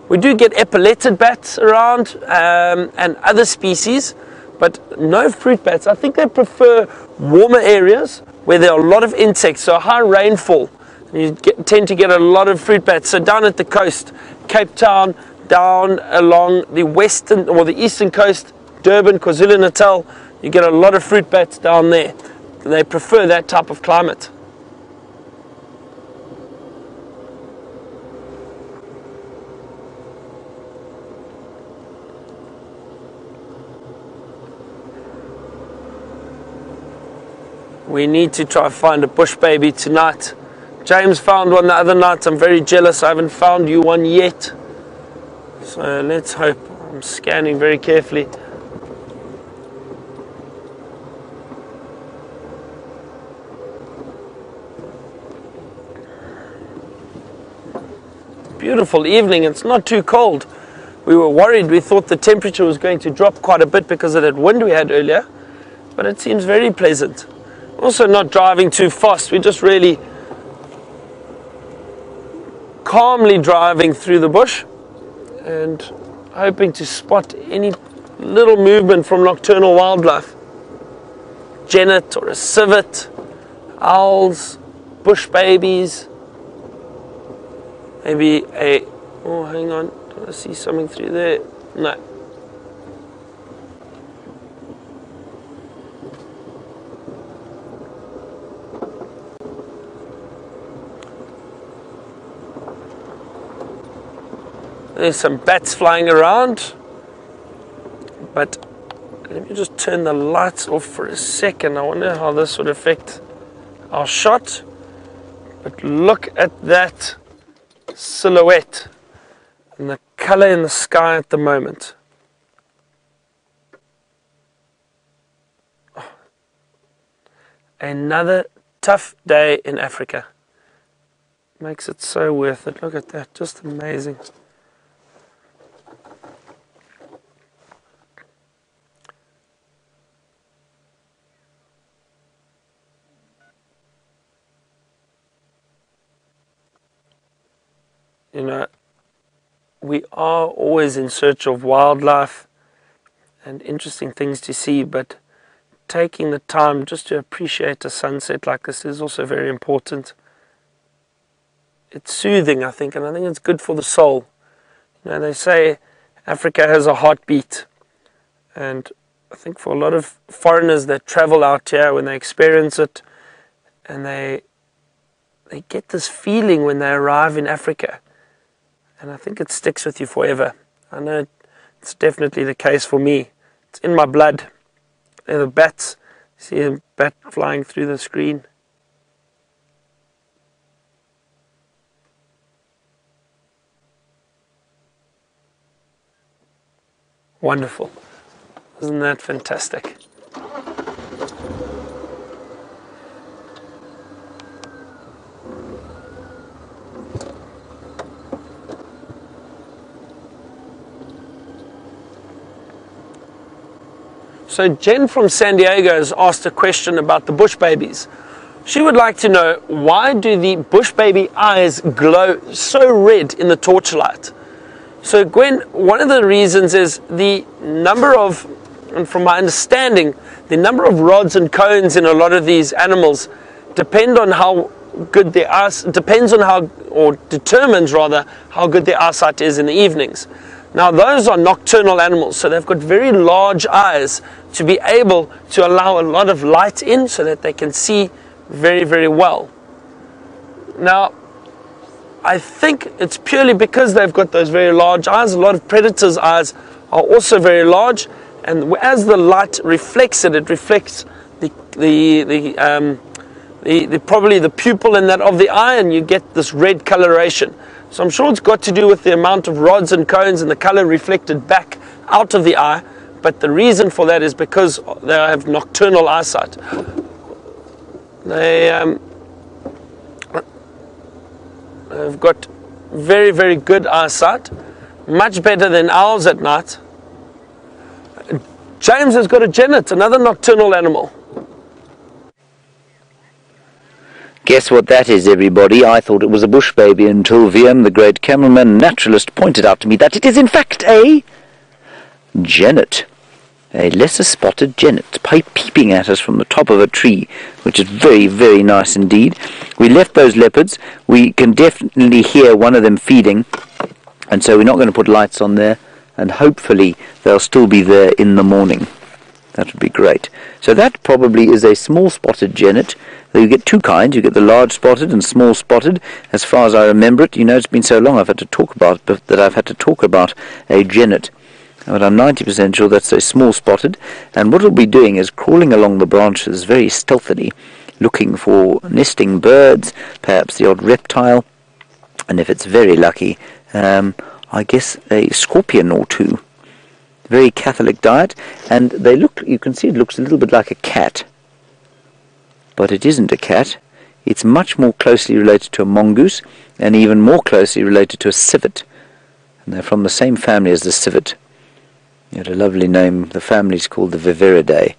[SPEAKER 1] We do get epauletted bats around and other species, but no fruit bats. I think they prefer warmer areas where there are a lot of insects, so high rainfall. You tend to get a lot of fruit bats. So down at the coast, Cape Town, down along the western or the eastern coast, Durban, KwaZulu-Natal, you get a lot of fruit bats down there. They prefer that type of climate. We need to try and find a bush baby tonight. James found one the other night. I'm very jealous. I haven't found you one yet. So let's hope. I'm scanning very carefully. Beautiful evening. It's not too cold. We were worried. We thought the temperature was going to drop quite a bit because of that wind we had earlier, but it seems very pleasant. Also not driving too fast. We're just really calmly driving through the bush and hoping to spot any little movement from nocturnal wildlife. Genet or a civet, owls, bush babies, maybe a, oh hang on, do I see something through there? No. There's some bats flying around, but let me just turn the lights off for a second. I wonder how this would affect our shot. But look at that silhouette and the color in the sky at the moment. Oh. Another tough day in Africa. Makes it so worth it. Look at that, just amazing. You know, we are always in search of wildlife and interesting things to see, but taking the time just to appreciate a sunset like this is also very important. It's soothing, I think, and I think it's good for the soul. You know, they say Africa has a heartbeat, and I think for a lot of foreigners that travel out here, when they experience it, and they get this feeling when they arrive in Africa. And I think it sticks with you forever. I know it's definitely the case for me. It's in my blood. There are the bats. See a bat flying through the screen. Wonderful. Isn't that fantastic? So Jen from San Diego has asked a question about the bush babies. She would like to know, why do the bush baby eyes glow so red in the torchlight? So Gwen, one of the reasons is the number of, and from my understanding, the number of rods and cones in a lot of these animals depend on how good their eyes, depends on how, or determines rather, how good their eyesight is in the evenings. Now those are nocturnal animals, so they've got very large eyes to be able to allow a lot of light in so that they can see very, very well. Now, I think it's purely because they've got those very large eyes. A lot of predators' eyes are also very large, and as the light reflects it, it reflects probably the pupil in that of the eye, and you get this red coloration. So I'm sure it's got to do with the amount of rods and cones and the color reflected back out of the eye, but the reason for that is because they have nocturnal eyesight. They've got very, very good eyesight, much better than owls at night. James has got a genet, another nocturnal animal.
[SPEAKER 2] Guess what that is, everybody? I thought it was a bush baby until Viam, the great cameraman naturalist, pointed out to me that it is in fact a genet. A lesser spotted genet, peeping at us from the top of a tree, which is very, very nice indeed. We left those leopards. We can definitely hear one of them feeding, and so we're not going to put lights on there, and hopefully they'll still be there in the morning. That would be great. So that probably is a small spotted genet. You get two kinds. You get the large spotted and small spotted. As far as I remember it, you know, it's been so long I've had to talk about a genet. But I'm 90% sure that's a small spotted. And what it'll be doing is crawling along the branches very stealthily, looking for nesting birds, perhaps the odd reptile, and if it's very lucky, I guess a scorpion or two. very Catholic diet, and they look, you can see it looks a little bit like a cat, but it isn't a cat. It's much more closely related to a mongoose, and even more closely related to a civet, and they're from the same family as the civet. It had a lovely name. The family's called the Viveridae,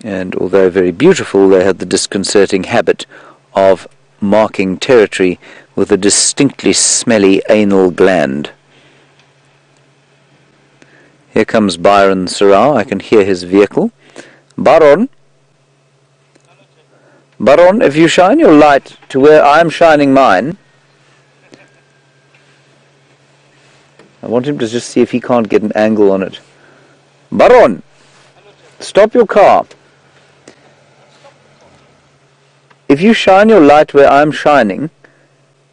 [SPEAKER 2] and although very beautiful, they had the disconcerting habit of marking territory with a distinctly smelly anal gland. Here comes Byron Sorrell. I can hear his vehicle. Baron, if you shine your light to where I'm shining mine, I want him to just see if he can't get an angle on it. Baron, stop your car. If you shine your light where I'm shining,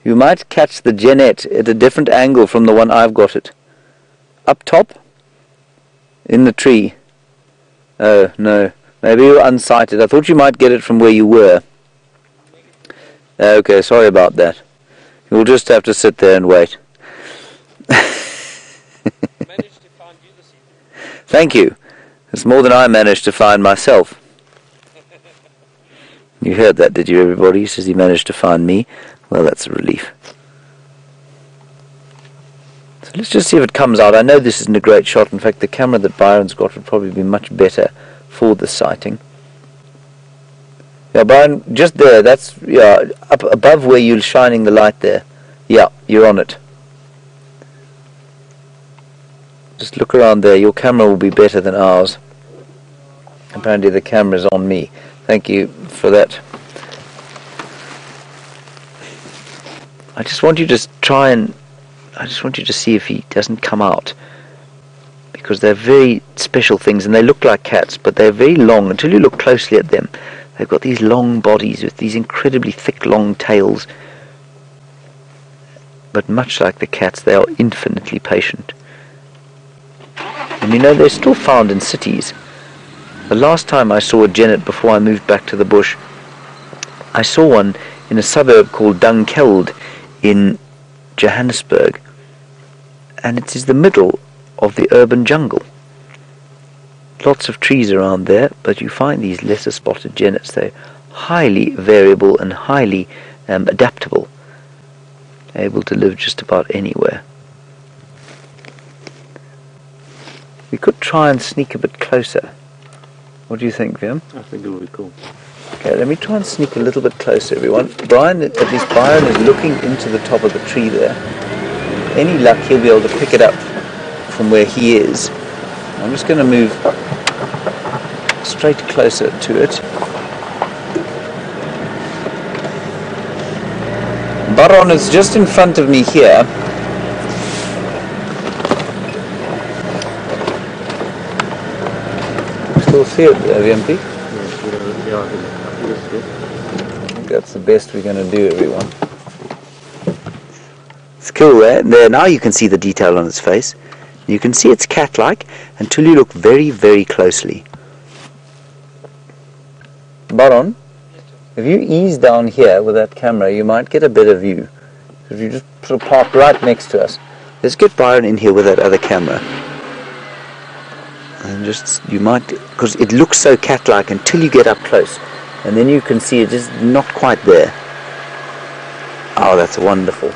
[SPEAKER 2] you might catch the genet at a different angle from the one I've got it. Up top, in the tree. Oh, no. Maybe you're unsighted. I thought you might get it from where you were. Okay, sorry about that. You'll just have to sit there and wait. Thank you. It's more than I managed to find myself. You heard that, did you, everybody? He says he managed to find me. Well, that's a relief. So let's just see if it comes out. I know this isn't a great shot. In fact, the camera that Byron's got would probably be much better for this sighting. Yeah, Byron, just there. That's, yeah, up above where you're shining the light there. Yeah, you're on it. Just look around there. Your camera will be better than ours. Apparently the camera's on me. Thank you for that. I just want you to try and... I just want you to see if he doesn't come out. Because they're very special things, and they look like cats, but they're very long. Until you look closely at them, they've got these long bodies with these incredibly thick, long tails. But much like the cats, they are infinitely patient. And you know, they're still found in cities. The last time I saw a genet before I moved back to the bush, I saw one in a suburb called Dunkeld in Johannesburg, and it is the middle of the urban jungle. Lots of trees around there, but you find these lesser spotted genets. They're highly variable and highly adaptable, able to live just about anywhere. We could try and sneak a bit closer. What do you think, Vim?
[SPEAKER 1] I think it would be cool.
[SPEAKER 2] Okay, let me try and sneak a little bit closer, everyone. Byron is looking into the top of the tree there. Any luck, he'll be able to pick it up from where he is. I'm just going to move straight closer to it. Baron is just in front of me here. Still see it there, VMP? I think that's the best we're going to do, everyone. It's cool, eh? There, now you can see the detail on its face. You can see it's cat-like until you look very, very closely. Baron, if you ease down here with that camera, you might get a better view. If you just sort of park right next to us. Let's get Byron in here with that other camera. And just, you might, because it looks so cat-like until you get up close. And then you can see it is not quite there. Oh, that's wonderful.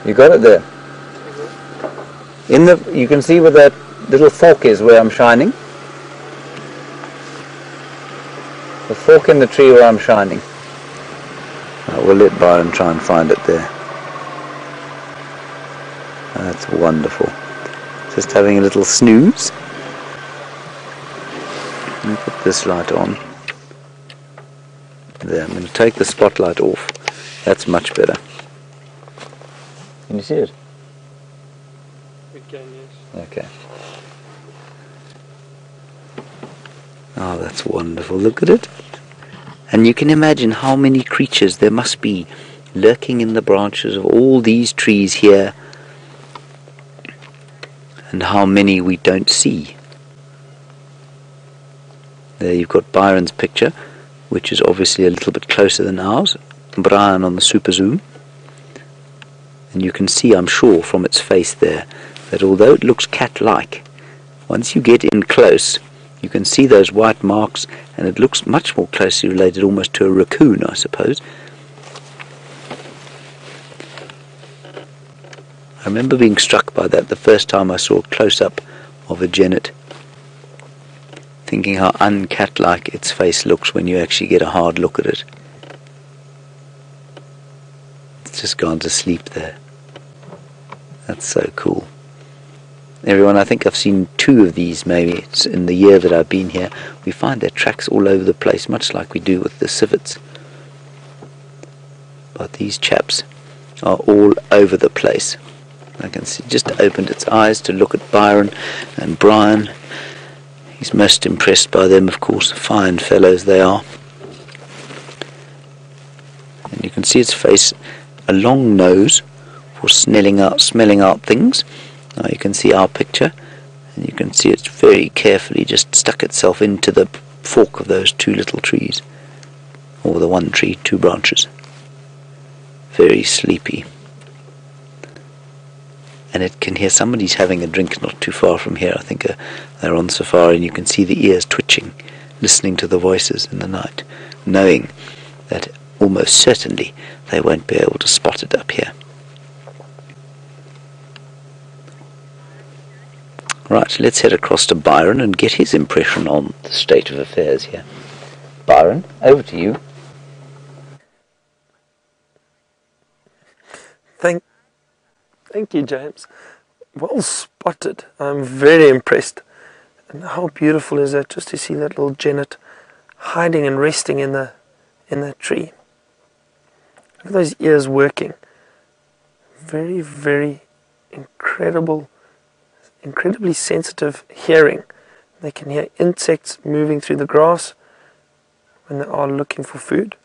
[SPEAKER 2] You got it there. You can see where that little fork is where I'm shining. The fork in the tree where I'm shining. We'll let Byron try and find it there. That's wonderful. Just having a little snooze. Let me put this light on. There, I'm going to take the spotlight off. That's much better. Can you see it?
[SPEAKER 1] We can, yes.
[SPEAKER 2] Okay. Oh, that's wonderful. Look at it. And you can imagine how many creatures there must be lurking in the branches of all these trees here, and how many we don't see. There you've got Byron's picture, which is obviously a little bit closer than ours. Brian on the super zoom. And you can see, I'm sure, from its face there, that although it looks cat-like, once you get in close, you can see those white marks, and it looks much more closely related almost to a raccoon, I suppose. I remember being struck by that the first time I saw a close-up of a genet, thinking how uncat-like its face looks when you actually get a hard look at it. It's just gone to sleep there. That's so cool. Everyone, I think I've seen 2 of these maybe. It's in the year that I've been here. We find their tracks all over the place, much like we do with the civets. But these chaps are all over the place. I can see, just opened its eyes to look at Byron and Brian. He's most impressed by them, of course. Fine fellows they are. And you can see its face, a long nose for smelling out things. Now you can see our picture, and you can see it's very carefully just stuck itself into the fork of those 2 little trees, or the 1 tree, 2 branches. Very sleepy. And it can hear somebody's having a drink not too far from here. I think they're on safari, and you can see the ears twitching, listening to the voices in the night, knowing that almost certainly they won't be able to spot it up here. Right, let's head across to Byron and get his impression on the state of affairs here. Byron, over to you.
[SPEAKER 1] Thank you, James. Well spotted. I'm very impressed. And how beautiful is that, just to see that little genet hiding and resting in that tree. Look at those ears working. Very, very incredibly sensitive hearing. They can hear insects moving through the grass when they are looking for food.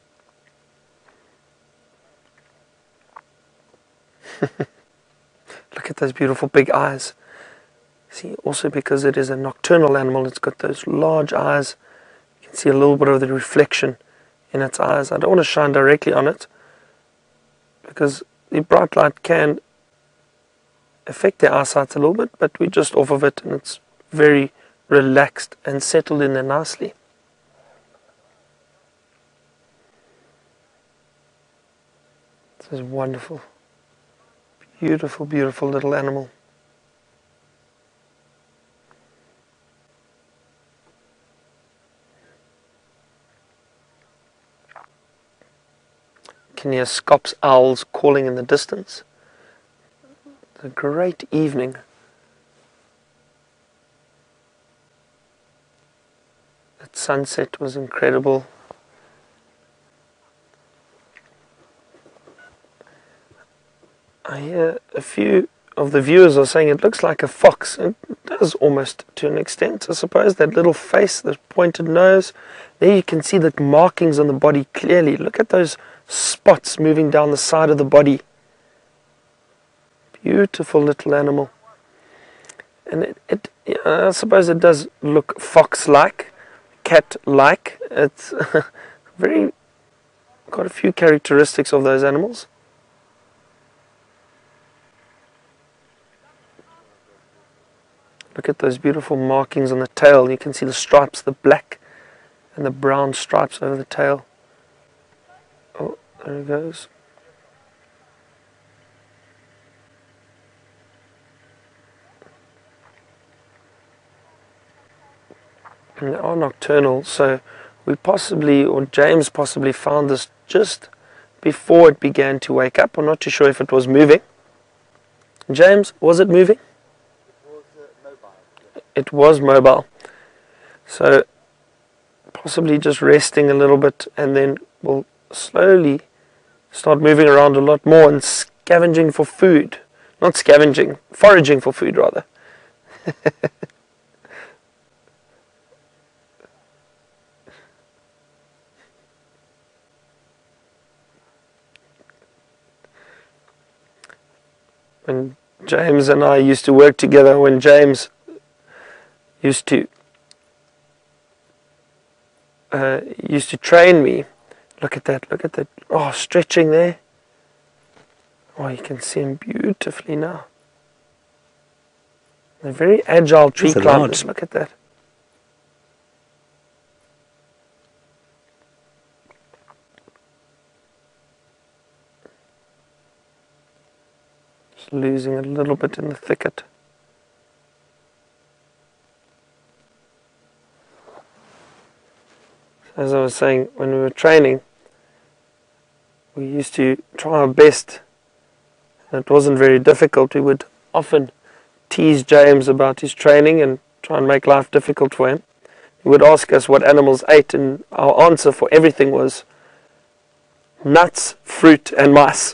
[SPEAKER 1] Look at those beautiful big eyes. See, also because it is a nocturnal animal, it's got those large eyes. You can see a little bit of the reflection in its eyes. I don't want to shine directly on it because the bright light can affect their eyesight a little bit, but we're just off of it and it's very relaxed and settled in there nicely. This is wonderful. Beautiful, beautiful little animal. You can hear Scops owls calling in the distance. It's a great evening. That sunset was incredible. I hear a few of the viewers are saying it looks like a fox. It does almost to an extent, I suppose. That little face, the pointed nose. There you can see the markings on the body clearly. Look at those spots moving down the side of the body. Beautiful little animal. And I suppose it does look fox-like, cat-like. It's got a few characteristics of those animals. Look at those beautiful markings on the tail. You can see the stripes, the black and the brown stripes over the tail. Oh, there it goes. And they are nocturnal, so we possibly, or James possibly, found this just before it began to wake up. I'm not too sure if it was moving. James, was it moving? It was mobile. So possibly just resting a little bit, and then we'll slowly start moving around a lot more and scavenging for food. Not scavenging, foraging for food rather. When James and I used to work together, when James used to train me. Look at that, oh, stretching there. Oh, you can see them beautifully now. They're very agile tree climbers. Look at that. Just losing a little bit in the thicket. As I was saying, when we were training, we used to try our best. And it wasn't very difficult. We would often tease James about his training and try and make life difficult for him. He would ask us what animals ate, and our answer for everything was nuts, fruit, and mice.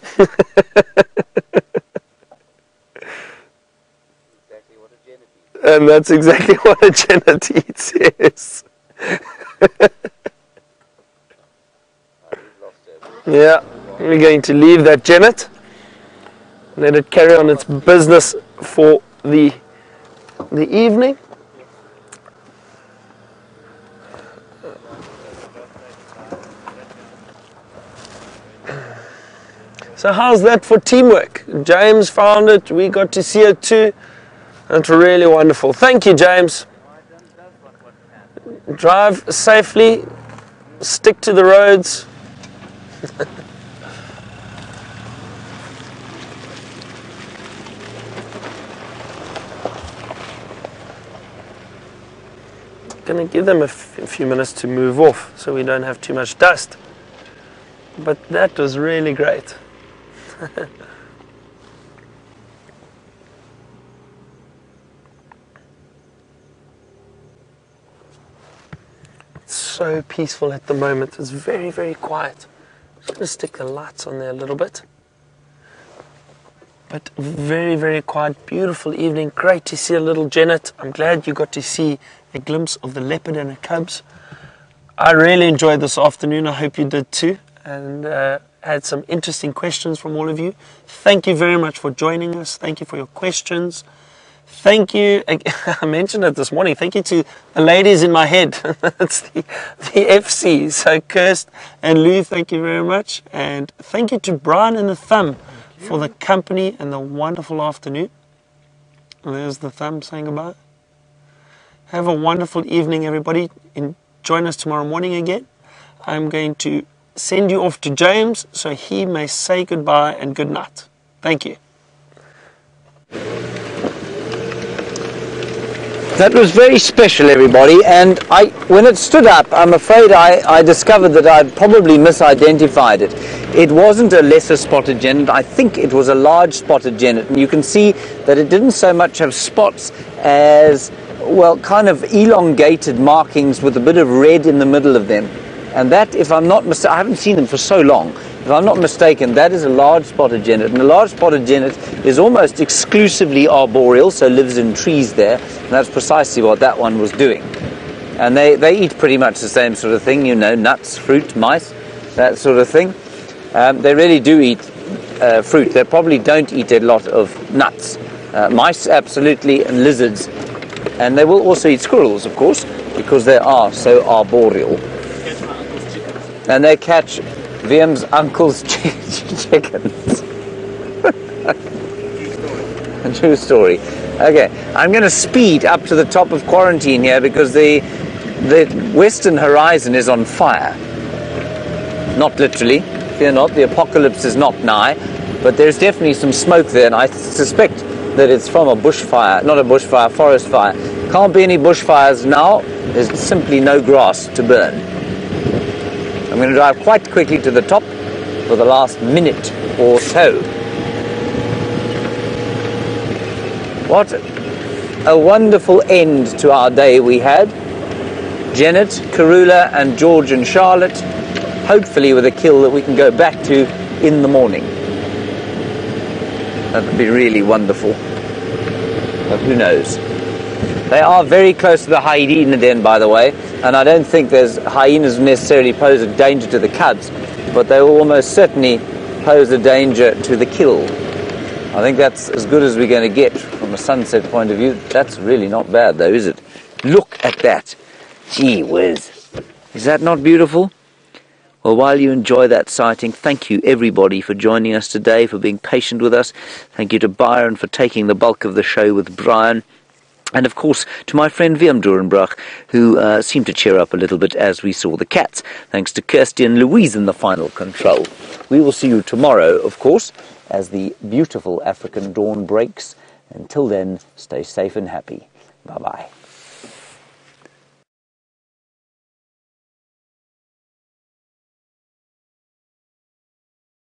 [SPEAKER 1] And that's exactly what a genet eats, yes. Yeah, we're going to leave that genet, let it carry on its business for the evening. So how's that for teamwork? James found it, we got to see it too. That's really wonderful. Thank you, James. Drive safely, stick to the roads. Going to give them a few minutes to move off so we don't have too much dust. But that was really great. It's so peaceful at the moment. It's very, very quiet. Just going to stick the lights on there a little bit. But very, very quiet, beautiful evening. Great to see a little genet. I'm glad you got to see a glimpse of the leopard and her cubs. I really enjoyed this afternoon. I hope you did too. And had some interesting questions from all of you. Thank you very much for joining us. Thank you for your questions. Thank you. I mentioned it this morning. Thank you to the ladies in my head. That's the FC. So Kirst and Lou, thank you very much. And thank you to Brian and the Thumb for the company and the wonderful afternoon. And there's the Thumb saying goodbye. Have a wonderful evening, everybody. And join us tomorrow morning again. I'm going to send you off to James so he may say goodbye and good night. Thank you.
[SPEAKER 2] That was very special, everybody, and when it stood up, I'm afraid I discovered that I'd probably misidentified it. It wasn't a lesser spotted genet. I think it was a large spotted genet, and you can see that it didn't so much have spots as, well, kind of elongated markings with a bit of red in the middle of them. And that, if I'm not mistaken, I haven't seen them for so long. If I'm not mistaken, that is a large spotted genet. And a large spotted genet is almost exclusively arboreal, so lives in trees there. And that's precisely what that one was doing. And they eat pretty much the same sort of thing, you know, nuts, fruit, mice, that sort of thing. They really do eat fruit. They probably don't eat a lot of nuts. Mice, absolutely, and lizards. And they will also eat squirrels, of course, because they are so arboreal. And they catch Wiem's uncle's chickens. A true story. Okay, I'm going to speed up to the top of quarantine here because the western horizon is on fire. Not literally, fear not, the apocalypse is not nigh, but there's definitely some smoke there, and I suspect that it's from a bushfire, not a bushfire, forest fire. Can't be any bushfires now, there's simply no grass to burn. I'm going to drive quite quickly to the top for the last minute or so. What a wonderful end to our day we had. Janet, Karula and George and Charlotte, hopefully with a kill that we can go back to in the morning. That would be really wonderful. But who knows? They are very close to the hyena den, by the way, and I don't think hyenas necessarily pose a danger to the cubs, but they will almost certainly pose a danger to the kill. I think that's as good as we're going to get from a sunset point of view. That's really not bad, though, is it? Look at that. Gee whiz. Is that not beautiful? Well, while you enjoy that sighting, thank you everybody for joining us today, for being patient with us. Thank you to Byron for taking the bulk of the show with Brian. And of course to my friend Willem Dorenbrach, who seemed to cheer up a little bit as we saw the cats. Thanks to Kirsty and Louise in the final control. We will see you tomorrow, of course, as the beautiful African dawn breaks. Until then, stay safe and happy. Bye-bye.